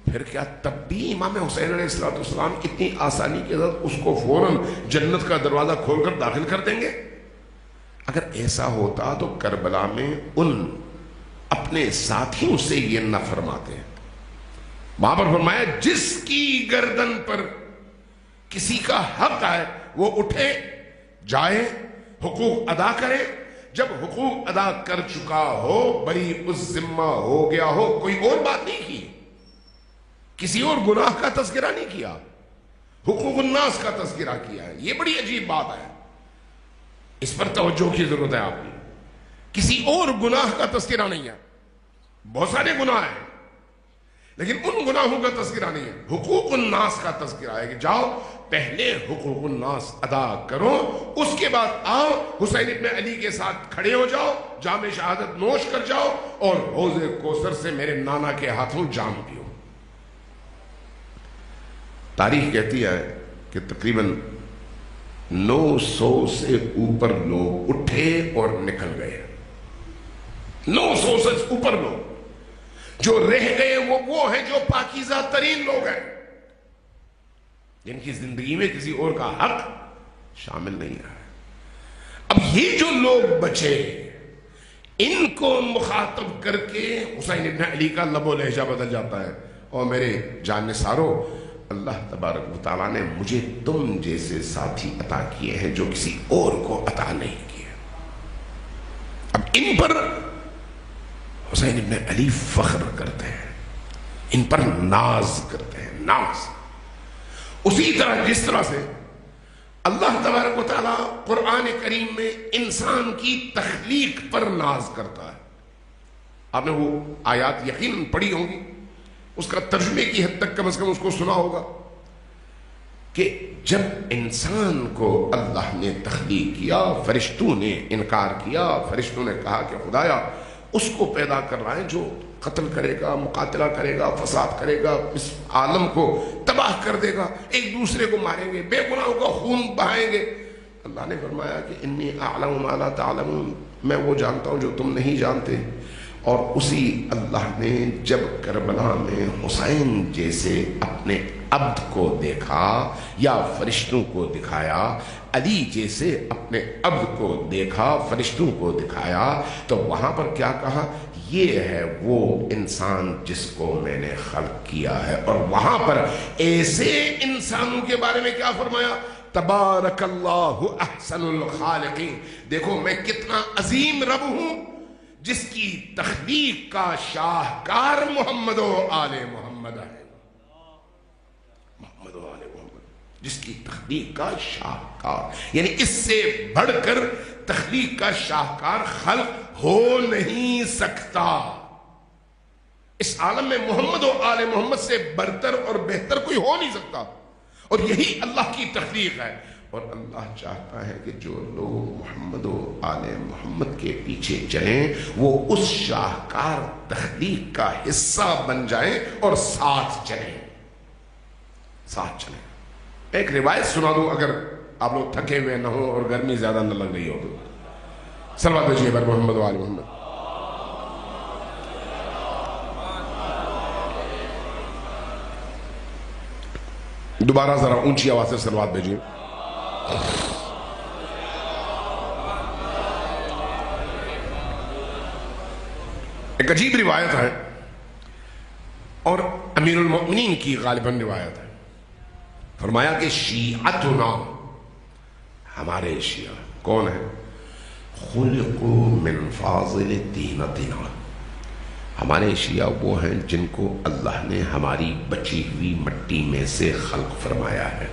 پھر کیا تب بھی امام حسین علیہ السلام اتنی آسانی کے ساتھ اس کو فوراً جنت کا دروازہ کھول کر داخل کر دیں گے؟ اگر ایسا ہوتا تو کربلا میں ان اپنے ساتھیوں سے یہ نہ فرماتے. وہاں پر فرمایا جس کی گردن پر کسی کا حق ہے وہ اٹھے جائے حقوق ادا کرے، جب حقوق ادا کر چکا ہو بری اس ذمہ ہو گیا ہو، کوئی اور بات نہیں کی، کسی اور گناہ کا تذکرہ نہیں کیا، حقوق الناس کا تذکرہ کیا ہے۔ یہ بڑی عجیب بات ہے، اس پر توجہ کی ضرورت ہے آپ کی۔ کسی اور گناہ کا تذکرہ نہیں ہے، بہت سارے گناہ ہیں لیکن ان گناہوں کا تذکرہ نہیں ہے، حقوق الناس کا تذکرہ ہے کہ جاؤ پہلے حقوق الناس ادا کرو، اس کے بعد آؤ حسین ابن علی کے ساتھ کھڑے ہو جاؤ، جام شہادت نوش کر جاؤ اور حوض کوثر سے میرے نانا کے ہاتھوں جام پیو۔ تاریخ کہتی ہے کہ تقریباً 900 سے اوپر لوگ اٹھے اور نکل گئے، 900 سے اوپر لوگ، جو رہ گئے وہ ہیں جو پاکیزہ ترین لوگ ہیں، جن کی زندگی میں کسی اور کا حق شامل نہیں ہے۔ اب یہ جو لوگ بچے، ان کو مخاطب کر کے حسین ابن علی کا لب و لہجہ بدل جاتا ہے، اور میرے جان نثارو، اللہ تبارک و تعالیٰ نے مجھے تم جیسے ساتھی عطا کیے ہیں جو کسی اور کو عطا نہیں کیے۔ اب ان پر حسین ابن علی فخر کرتے ہیں، ان پر ناز کرتے ہیں، ناز۔ اسی طرح جس طرح سے اللہ تبارک و تعالیٰ قرآن کریم میں انسان کی تخلیق پر ناز کرتا ہے۔ آپ نے وہ آیات یقیناً پڑھی ہوں گی، اس کا ترجمے کی حد تک کم از کم اس کو سنا ہوگا کہ جب انسان کو اللہ نے تخلیق کیا، فرشتوں نے انکار کیا، فرشتوں نے کہا کہ خدایا اس کو پیدا کر رہا ہے جو قتل کرے گا، مقاتلہ کرے گا، فساد کرے گا، اس عالم کو تباہ کر دے گا، ایک دوسرے کو ماریں گے، بے گناہوں کا خون بہائیں گے۔ اللہ نے فرمایا کہ انی اعلم ما لا تعلمون، میں وہ جانتا ہوں جو تم نہیں جانتے۔ اور اسی اللہ نے جب کربلا میں حسین جیسے اپنے عبد کو دیکھا یا فرشتوں کو دکھایا، علی جیسے اپنے عبد کو دیکھا، فرشتوں کو دکھایا، تو وہاں پر کیا کہا؟ یہ ہے وہ انسان جس کو میں نے خلق کیا ہے۔ اور وہاں پر ایسے انسانوں کے بارے میں کیا فرمایا؟ تبارک اللہ احسن الخالقین۔ دیکھو میں کتنا عظیم رب ہوں جس کی تخلیق کا شاہکار محمد و آل محمد ہے، محمد و آل محمد، جس کی تخلیق کا شاہکار، یعنی اس سے بڑھ کر تخلیق کا شاہکار خلق ہو نہیں سکتا۔ اس عالم میں محمد و آل محمد سے برتر اور بہتر کوئی ہو نہیں سکتا، اور یہی اللہ کی تخلیق ہے۔ اور اللہ چاہتا ہے کہ جو لوگ محمد و آل محمد کے پیچھے چلیں وہ اس شاہکار تخلیق کا حصہ بن جائیں اور ساتھ چلیں، ساتھ چلیں۔ ایک روایت سنا دوں اگر آپ لوگ تھکے ہوئے نہ ہوں اور گرمی زیادہ نہ لگ رہی ہو تو۔ صلوات بھیجیے بر محمد و آل محمد۔ دوبارہ ذرا اونچی آواز سے صلوات بھیجیے۔ ایک عجیب روایت ہے اور امیر المؤمنین کی غالباً روایت ہے، فرمایا کہ شیعتنا، ہمارے شیعہ کون ہے؟ خلقوا من فاضل طینتنا، ہمارے شیعہ وہ ہیں جن کو اللہ نے ہماری بچی ہوئی مٹی میں سے خلق فرمایا ہے۔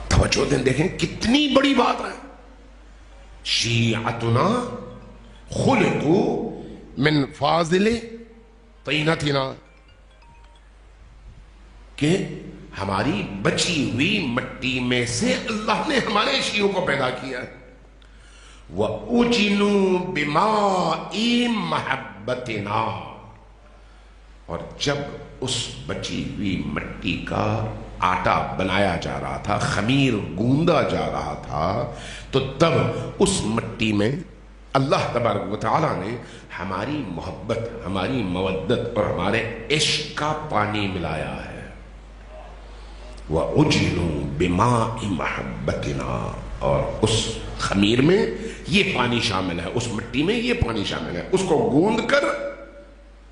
توجہ دیں، دیکھیں کتنی بڑی بات ہے۔ شیعتنا خلقوا من فاضل طینتنا، کہ ہماری بچی ہوئی مٹی میں سے اللہ نے ہمارے شیعوں کو پیدا کیا ہے۔ وَأُجِنُوا بِمَاءِ مَحَبَّتِنَا، اور جب اس بچی ہوئی مٹی کا آٹا بنایا جا رہا تھا، خمیر گوندا جا رہا تھا، تو تب اس مٹی میں اللہ تبارک و تعالیٰ نے ہماری محبت، ہماری مودت اور ہمارے عشق کا پانی ملایا ہے۔ وَأُجِنُوا بِمَاءِ مَحَبَّتِنَا، اور اس خمیر میں یہ پانی شامل ہے، اس مٹی میں یہ پانی شامل ہے، اس کو گوند کر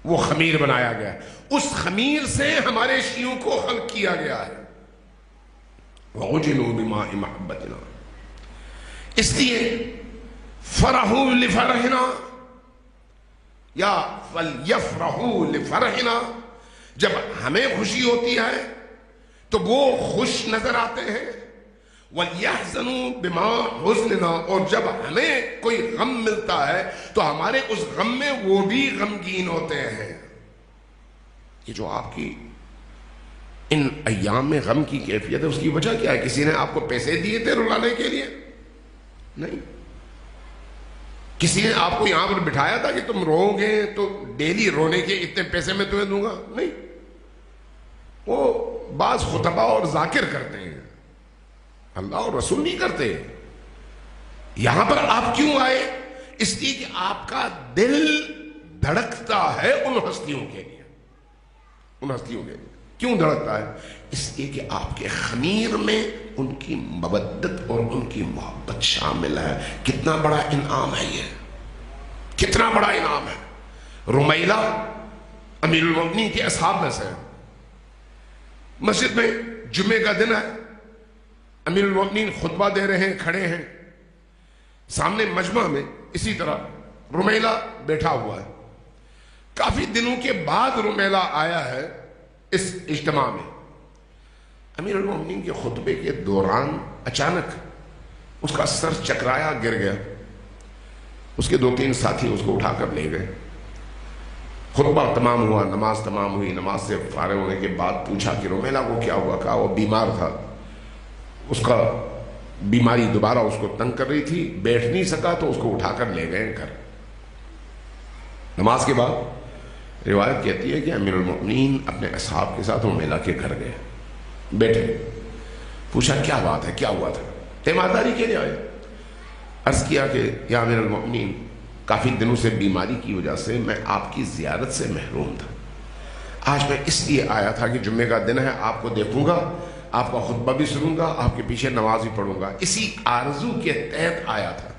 وہ خمیر بنایا گیا، اس خمیر سے ہمارے شیعوں کو خلق کیا گیا ہے۔ وَعُجِلُوا بِمَاءِ مَحَبَّتِنَا، اس لیے فرحوا لفرحنا یا فَلْيَفْرَحُوا لِفَرْحِنَا، جب ہمیں خوشی ہوتی ہے تو وہ خوش نظر آتے ہیں، وَلْيَحْزَنُوا بِمَا حُزْنِنَا، اور جب ہمیں کوئی غم ملتا ہے تو ہمارے اس غم میں وہ بھی غمگین ہوتے ہیں۔ یہ جو آپ کی ان ایام میں غم کی کیفیت ہے، اس کی وجہ کیا ہے؟ کسی نے آپ کو پیسے دیے تھے رلانے کے لیے؟ نہیں۔ کسی نے آپ کو یہاں پر بٹھایا تھا کہ تم رو گے تو ڈیلی رونے کے اتنے پیسے میں تمہیں دوں گا؟ نہیں۔ وہ بعض خطبہ اور ذاکر کرتے ہیں، اللہ اور رسول نہیں کرتے۔ یہاں پر آپ کیوں آئے؟ اس لیے کہ آپ کا دل دھڑکتا ہے ان ہستیوں کے لیے، ان ہستیوں کے لیے۔ کیوں دھڑکتا ہے؟ اس لیے کہ آپ کے خمیر میں ان کی مودت اور ان کی محبت شامل ہے۔ کتنا بڑا انعام ہے یہ، کتنا بڑا انعام ہے۔ رمیلہ امیر المومنین کے اصحاب میں سے ہے۔ مسجد میں جمعے کا دن ہے، امیر المومنین خطبہ دے رہے ہیں، کھڑے ہیں، سامنے مجمع میں اسی طرح رمیلہ بیٹھا ہوا ہے۔ کافی دنوں کے بعد رمیلہ آیا ہے اس اجتماع میں۔ امیر المومنین کے خطبے کے دوران اچانک اس کا سر چکرایا، گر گیا۔ اس کے 2-3 ساتھی اس کو اٹھا کر لے گئے۔ خطبہ تمام ہوا، نماز تمام ہوئی۔ نماز سے فارغ ہونے کے بعد پوچھا کہ رمیلہ کو کیا ہوا؟ کہا وہ بیمار تھا، اس کا بیماری دوبارہ اس کو تنگ کر رہی تھی، بیٹھ نہیں سکا تو اس کو اٹھا کر لے گئے گھر۔ نماز کے بعد روایت کہتی ہے کہ امیر المؤمنین اپنے اصحاب کے ساتھ رمیلہ کے گھر گئے، بیٹھے، پوچھا کیا بات ہے، کیا ہوا تھا؟ تیمارداری کے لیے آئے۔ عرض کیا کہ یا امیر المؤمنین، کافی دنوں سے بیماری کی وجہ سے میں آپ کی زیارت سے محروم تھا۔ آج میں اس لیے آیا تھا کہ جمعے کا دن ہے، آپ کو دیکھوں گا، آپ کا خطبہ بھی سنوں گا، آپ کے پیچھے نماز بھی پڑھوں گا، اسی آرزو کے تحت آیا تھا۔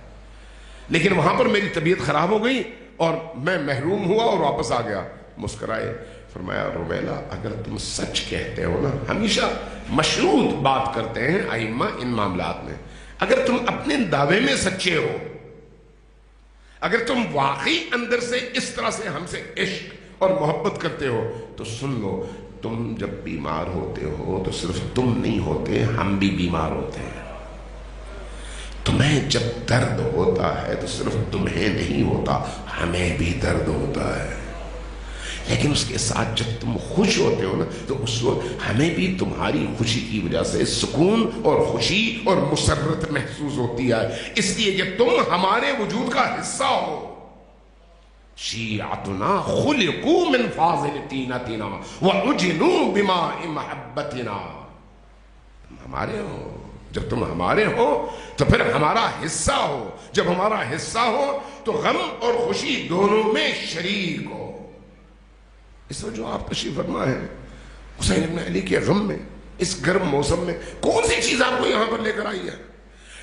لیکن وہاں پر میری طبیعت خراب ہو گئی اور میں محروم ہوا اور واپس آ گیا۔ مسکرائے، فرمایا رمیلہ اگر تم سچ کہتے ہو نا، ہمیشہ مشروط بات کرتے ہیں ائمہ ان معاملات میں، اگر تم اپنے دعوے میں سچے ہو، اگر تم واقعی اندر سے اس طرح سے ہم سے عشق اور محبت کرتے ہو تو سن لو، تم جب بیمار ہوتے ہو تو صرف تم نہیں ہوتے، ہم بھی بیمار ہوتے ہیں۔ تمہیں جب درد ہوتا ہے تو صرف تمہیں نہیں ہوتا، ہمیں بھی درد ہوتا ہے۔ لیکن اس کے ساتھ جب تم خوش ہوتے ہو نا تو اس وقت ہمیں بھی تمہاری خوشی کی وجہ سے سکون اور خوشی اور مسرت محسوس ہوتی ہے، اس لیے کہ تم ہمارے وجود کا حصہ ہو۔ شیعتنا خلقوا من فاضل طینتنا وعجنوا بماء محبتنا، تم ہمارے ہو، جب تم ہمارے ہو تو پھر ہمارا حصہ ہو، جب ہمارا حصہ ہو تو غم اور خوشی دونوں میں شریک ہو۔ اس وقت جو آپ تشریف فرما ہے حسین ابن علی کے غم میں، اس گرم موسم میں کون سی چیز آپ کو یہاں پر لے کر آئی ہے؟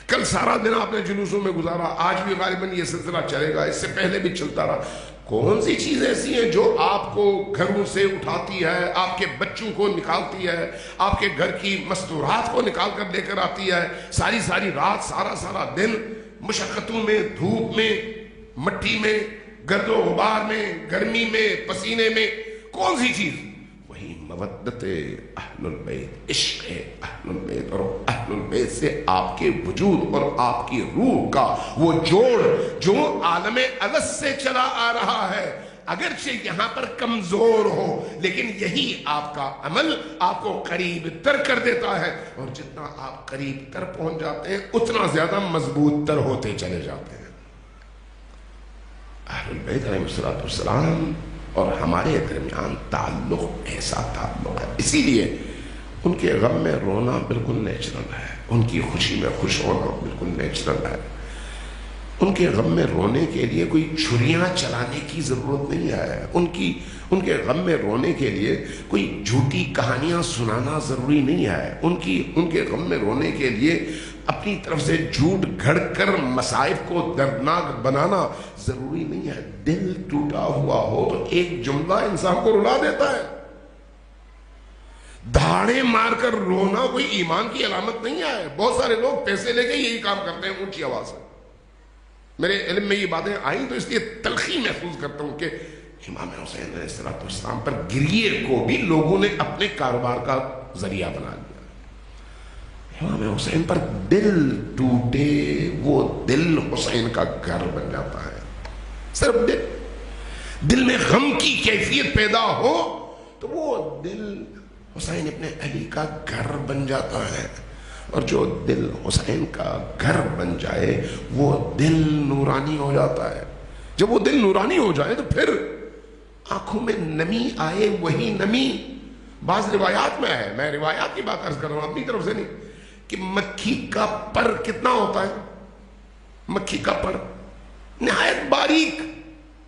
کل سارا دن آپ نے جلوسوں میں گزارا، آج بھی غالباً یہ سلسلہ چلے گا، اس سے پہلے بھی چلتا رہا۔ کون سی چیز ایسی ہے جو آپ کو گھروں سے اٹھاتی ہے، آپ کے بچوں کو نکالتی ہے، آپ کے گھر کی مستورات کو نکال کر لے کر آتی ہے؟ ساری ساری رات، سارا دن مشقتوں میں، دھوپ میں، مٹی میں، گرد و غبار میں، گرمی میں، پسینے میں، کون سی چیز؟ وہی مودت اہل البیت، عشق اہل البیت، اور اہل البیت سے آپ کے وجود اور آپ کی روح کا وہ جوڑ جو عالم الست سے چلا آ رہا ہے، اگرچہ یہاں پر کمزور ہو لیکن یہی آپ کا عمل آپ کو قریب تر کر دیتا ہے، اور جتنا آپ قریب تر پہنچ جاتے ہیں اتنا زیادہ مضبوط تر ہوتے چلے جاتے ہیں۔ اہل البیت علیہ السلام اور ہمارے درمیان تعلق ایسا تعلق ہے، اسی لیے ان کے غم میں رونا بالکل نیچرل ہے، ان کی خوشی میں خوش ہونا بالکل نیچرل ہے۔ ان کے غم میں رونے کے لیے کوئی چھریاں چلانے کی ضرورت نہیں ہے، ان کے غم میں رونے کے لیے کوئی جھوٹی کہانیاں سنانا ضروری نہیں ہے، ان کے غم میں رونے کے لیے اپنی طرف سے جھوٹ گھڑ کر مصائب کو دردناک بنانا ضروری نہیں ہے۔ دل ٹوٹا ہوا ہو تو ایک جملہ انسان کو رلا دیتا ہے، دھاڑے مار کر رونا کوئی ایمان کی علامت نہیں ہے. بہت سارے لوگ پیسے لے کے یہی کام کرتے ہیں اونچی آواز سے. میرے علم میں یہ باتیں آئیں تو اس لیے تلخی محسوس کرتا ہوں کہ امام حسین علیہ السلام پر گریے کو بھی لوگوں نے اپنے کاروبار کا ذریعہ بنا لیا. امام حسین پر دل ٹوٹے وہ دل حسین کا گھر بن جاتا ہے. صرف دل میں غم کی کیفیت پیدا ہو تو وہ دل حسین ابن علی کا گھر بن جاتا ہے. اور جو دل حسین کا گھر بن جائے وہ دل نورانی ہو جاتا ہے. جب وہ دل نورانی ہو جائے تو پھر آنکھوں میں نمی آئے. وہی نمی بعض روایات میں ہے, میں روایات کی بات عرض کر رہا ہوں اپنی طرف سے نہیں, کہ مکھی کا پر کتنا ہوتا ہے؟ مکھی کا پر نہایت باریک,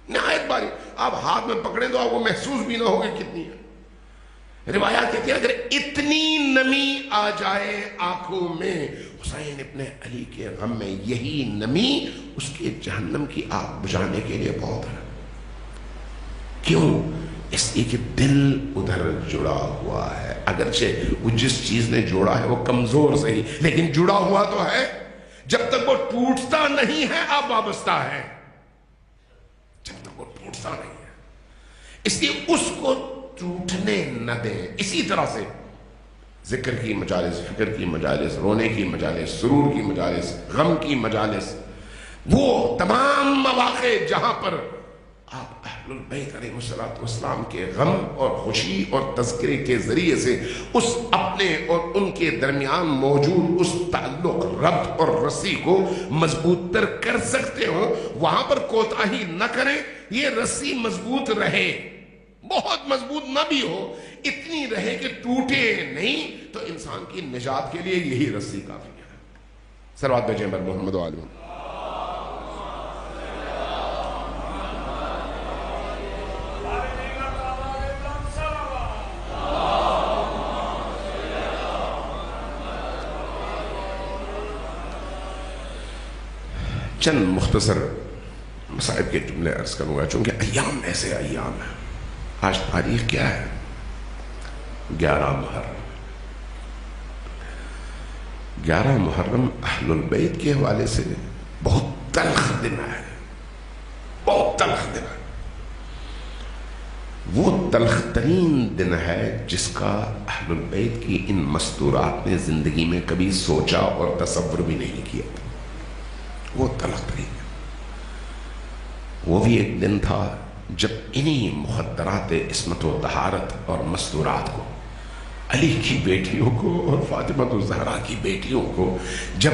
نہایت باریک. آپ ہاتھ میں پکڑیں تو آپ کو محسوس بھی نہ ہوگا کتنی ہے. روایات کہتی ہے اگر اتنی نمی آ جائے آنکھوں میں حسین ابن علی کے غم میں, یہی نمی اس کے جہنم کی آگ بجھانے کے لیے بہت ہے. کیوں؟ اس لیے کہ دل ادھر جڑا ہوا ہے. اگرچہ وہ جس چیز نے جوڑا ہے وہ کمزور صحیح, لیکن جڑا ہوا تو ہے. جب تک وہ ٹوٹتا نہیں ہے آپ وابستہ ہے, جب تک وہ ٹوٹتا نہیں ہے. اس لیے اس کو ٹوٹنے نہ دیں. اسی طرح سے ذکر کی مجالس, فکر کی مجالس, رونے کی مجالس, سرور کی مجالس, غم کی مجالس, وہ تمام مواقع جہاں پر آپ اہل البیت علیہ السلام کے غم اور خوشی اور تذکرے کے ذریعے سے اس اپنے اور ان کے درمیان موجود اس تعلق, ربط اور رسی کو مضبوط تر کر سکتے ہو, وہاں پر کوتاہی نہ کریں. یہ رسی مضبوط رہے, بہت مضبوط نہ بھی ہو, اتنی رہے کہ ٹوٹے نہیں, تو انسان کی نجات کے لیے یہی رسی کافی ہے. صلوات بھیجیں بر محمد و آل محمد. چند مختصر مصائب کے جملے عرض کروں گا چونکہ ایام ایسے ایام ہیں. آج تاریخ کیا ہے؟ 11 محرم. 11 محرم اہل البیت کے حوالے سے بہت تلخ دن ہے, بہت تلخ دن ہے. وہ تلخ ترین دن ہے جس کا اہل البیت کی ان مستورات نے زندگی میں کبھی سوچا اور تصور بھی نہیں کیا. وہ تلخ ترین, وہ بھی ایک دن تھا جب انہی مخدرات عصمت و طہارت اور مستورات کو, علی کی بیٹیوں کو اور فاطمہ الزہرا کی بیٹیوں کو جب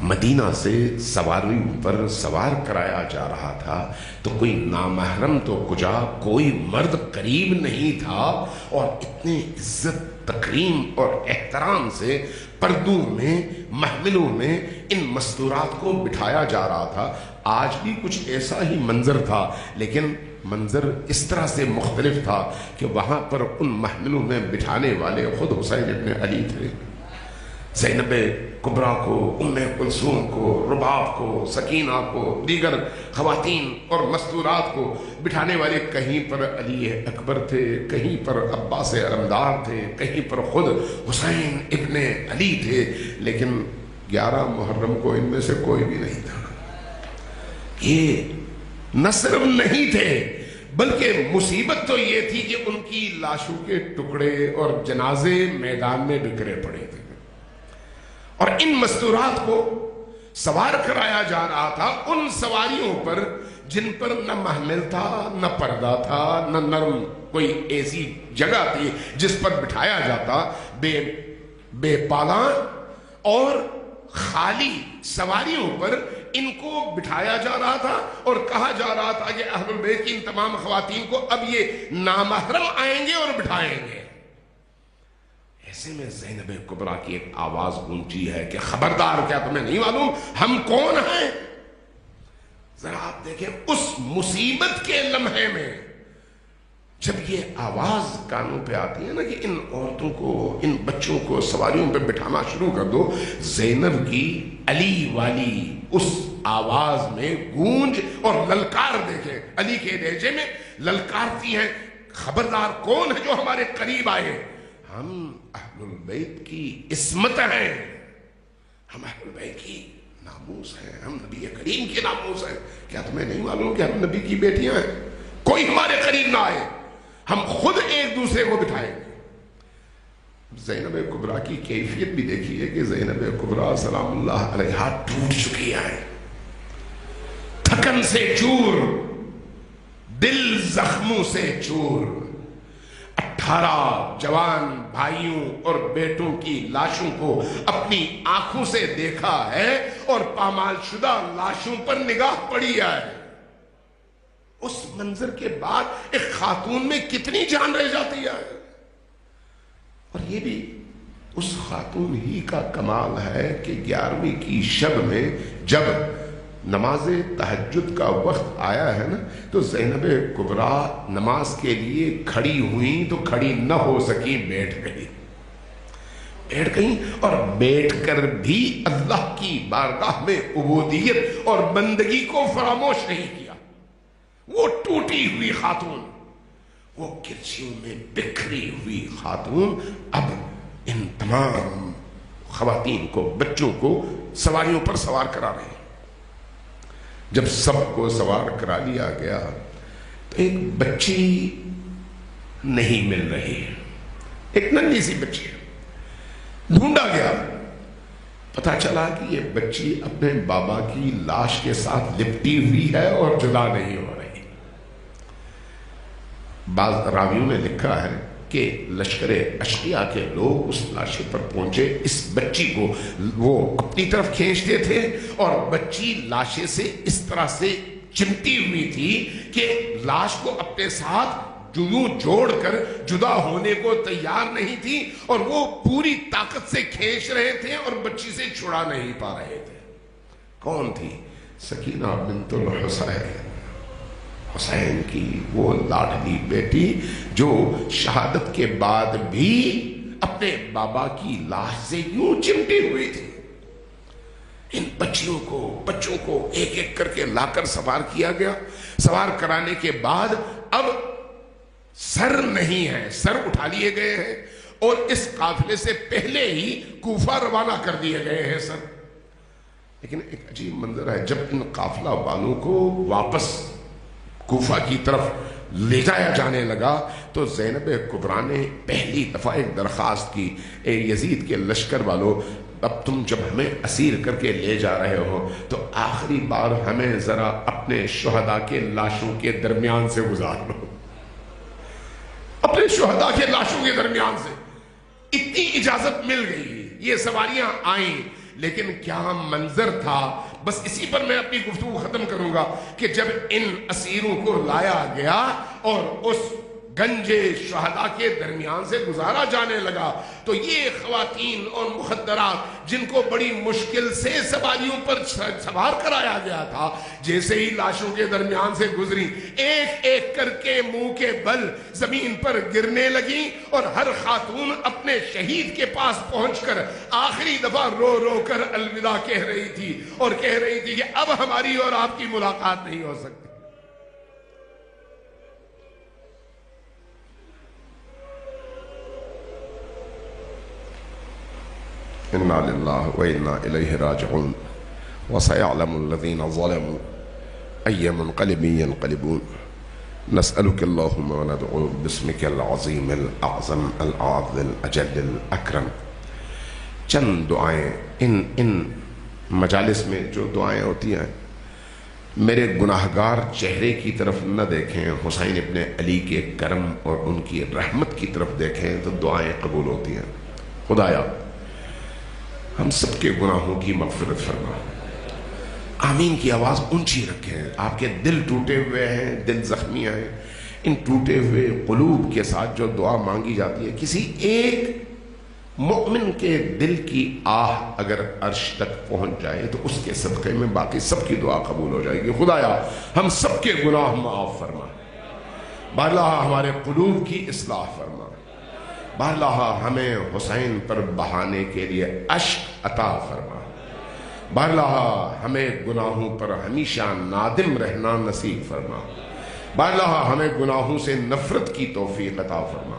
مدینہ سے سواریوں پر سوار کرایا جا رہا تھا تو کوئی نامحرم تو کجا, کوئی مرد قریب نہیں تھا, اور اتنے عزت تکریم اور احترام سے پردوں میں, محملوں میں ان مستورات کو بٹھایا جا رہا تھا. آج بھی کچھ ایسا ہی منظر تھا, لیکن منظر اس طرح سے مختلف تھا کہ وہاں پر ان محملوں میں بٹھانے والے خود حسین ابن علی تھے. زینب کبریٰ کو, ام کلثوم کو, رباب کو, سکینہ کو, دیگر خواتین اور مستورات کو بٹھانے والے کہیں پر علی اکبر تھے, کہیں پر عباس علمدار تھے, کہیں پر خود حسین ابن علی تھے. لیکن 11 محرم کو ان میں سے کوئی بھی نہیں تھا. یہ نہ صرف نہیں تھے بلکہ مصیبت تو یہ تھی کہ ان کی لاشوں کے ٹکڑے اور جنازے میدان میں بکھرے پڑے تھے, اور ان مستورات کو سوار کرایا جا رہا تھا ان سواریوں پر جن پر نہ محمل تھا, نہ پردہ تھا, نہ نرم کوئی ایسی جگہ تھی جس پر بٹھایا جاتا. بے پالاں اور خالی سواریوں پر ان کو بٹھایا جا رہا تھا, اور کہا جا رہا تھا کہ اہل البیت کی ان تمام خواتین کو اب یہ نامحرم آئیں گے اور بٹھائیں گے. ایسے میں زینب کبریٰ کی ایک آواز گونجی ہے کہ خبردار, کیا تمہیں نہیں معلوم ہم کون ہیں؟ ذرا آپ دیکھیں اس مصیبت کے لمحے میں جب یہ آواز کانوں پہ آتی ہے نا کہ ان عورتوں کو, ان بچوں کو سواریوں پہ بٹھانا شروع کر دو, زینب کی علی والی اس آواز میں گونج اور للکار دیکھیں, علی کے لہجے میں للکارتی ہیں, خبردار کون ہے جو ہمارے قریب آئے؟ ہم اہل البیت کی عصمت ہیں، ہم اہل البیت کی ناموس ہیں، ہم نبی کریم کے ناموس ہیں. کیا تمہیں نہیں معلوم کہ ہم نبی کی بیٹیاں ہیں؟ کوئی ہمارے قریب نہ آئے، ہم خود ایک دوسرے کو بٹھائیں گے. زینب کبریٰ کی کیفیت بھی دیکھیے کہ زینب کبریٰ سلام اللہ علیہا ٹوٹ چکی ہیں، تھکن سے چور، دل زخموں سے چور. 18 جوان بھائیوں اور بیٹوں کی لاشوں کو اپنی آنکھوں سے دیکھا ہے اور پامال شدہ لاشوں پر نگاہ پڑی ہے. اس منظر کے بعد ایک خاتون میں کتنی جان رہ جاتی ہے. اور یہ بھی اس خاتون ہی کا کمال ہے کہ 11ویں کی شب میں جب نماز تہجد کا وقت آیا ہے نا، تو زینب کبریٰ نماز کے لیے کھڑی ہوئیں تو کھڑی نہ ہو سکی، بیٹھ گئیں اور بیٹھ کر بھی اللہ کی بارگاہ میں عبودیت اور بندگی کو فراموش نہیں کیا. وہ ٹوٹی ہوئی خاتون، وہ کرسیوں میں بکھری ہوئی خاتون اب ان تمام خواتین کو، بچوں کو سواریوں پر سوار کرا رہے ہیں. جب سب کو سوار کرا لیا گیا تو ایک بچی نہیں مل رہی، ایک ننھی سی بچی ڈھونڈا گیا. پتا چلا کہ یہ بچی اپنے بابا کی لاش کے ساتھ لپٹی ہوئی ہے اور جدا نہیں ہو رہی. بعض راویوں نے لکھا ہے کہ لشکر اشقیاء کے لوگ اس لاشے پر پہنچے، اس بچی کو وہ اپنی طرف کھینچتے تھے اور بچی لاشے سے اس طرح سے چمٹی ہوئی تھی کہ لاش کو اپنے ساتھ یوں جوڑ کر جدا ہونے کو تیار نہیں تھی، اور وہ پوری طاقت سے کھینچ رہے تھے اور بچی سے چھڑا نہیں پا رہے تھے. کون تھی؟ سکینہ بنت الحسین، حسین کی وہ لاڈلی بیٹی جو شہادت کے بعد بھی اپنے بابا کی لاش سے یوں چمٹی ہوئی تھی. ان بچوں کو ایک ایک کر کے لا کر سوار کیا گیا. سوار کرانے کے بعد اب سر نہیں ہے، سر اٹھا لیے گئے ہیں اور اس قافلے سے پہلے ہی کوفہ روانہ کر دیے گئے ہیں سر. لیکن ایک عجیب منظر ہے، جب ان قافلہ والوں کو واپس کوفہ کی طرف لے جایا جانے لگا تو زینب کبریٰ نے پہلی دفعہ ایک درخواست کی، اے یزید کے لشکر والوں، اب تم جب ہمیں اسیر کر کے لے جا رہے ہو تو آخری بار ہمیں ذرا اپنے شہداء کے لاشوں کے درمیان سے گزار لو. اپنے شہداء کے لاشوں کے درمیان سے اتنی اجازت مل گئی. یہ سواریاں آئیں، لیکن کیا منظر تھا. بس اسی پر میں اپنی گفتگو ختم کروں گا کہ جب ان اسیروں کو لایا گیا اور اس گنج شہداء کے درمیان سے گزارا جانے لگا تو یہ خواتین اور مخدرات جن کو بڑی مشکل سے سواریوں پر سوار کرایا گیا تھا، جیسے ہی لاشوں کے درمیان سے گزری ایک ایک کر کے منہ کے بل زمین پر گرنے لگی اور ہر خاتون اپنے شہید کے پاس پہنچ کر آخری دفعہ رو رو کر الوداع کہہ رہی تھی اور کہہ رہی تھی کہ اب ہماری اور آپ کی ملاقات نہیں ہو سکتی. انا للہ و انا الیہ راجعون وسيعلم الذين ظلموا أي منقلب ينقلبون. نسألك اللهم وندعو باسمك العظيم الأعظم الأعظم الأجل الأكرم. چند دعائیں ان مجالس میں جو دعائیں ہوتی ہیں، میرے گناہگار چہرے کی طرف نہ دیکھیں، حسین ابن علی کے کرم اور ان کی رحمت کی طرف دیکھیں تو دعائیں قبول ہوتی ہیں. خدایا ہم سب کے گناہوں کی مغفرت فرما. آمین کی آواز اونچی رکھیں. آپ کے دل ٹوٹے ہوئے ہیں، دل زخمی ہیں. ان ٹوٹے ہوئے قلوب کے ساتھ جو دعا مانگی جاتی ہے، کسی ایک مومن کے دل کی آہ اگر عرش تک پہنچ جائے تو اس کے صدقے میں باقی سب کی دعا قبول ہو جائے گی. خدایا ہم سب کے گناہ معاف فرما. بارلاہ ہمارے قلوب کی اصلاح فرما. بارلاہ ہمیں حسین پر بہانے کے لیے اشک عطا فرما. بارلاہ ہمیں گناہوں پر ہمیشہ نادم رہنا نصیب فرما. بارلاہ ہمیں گناہوں سے نفرت کی توفیق عطا فرما.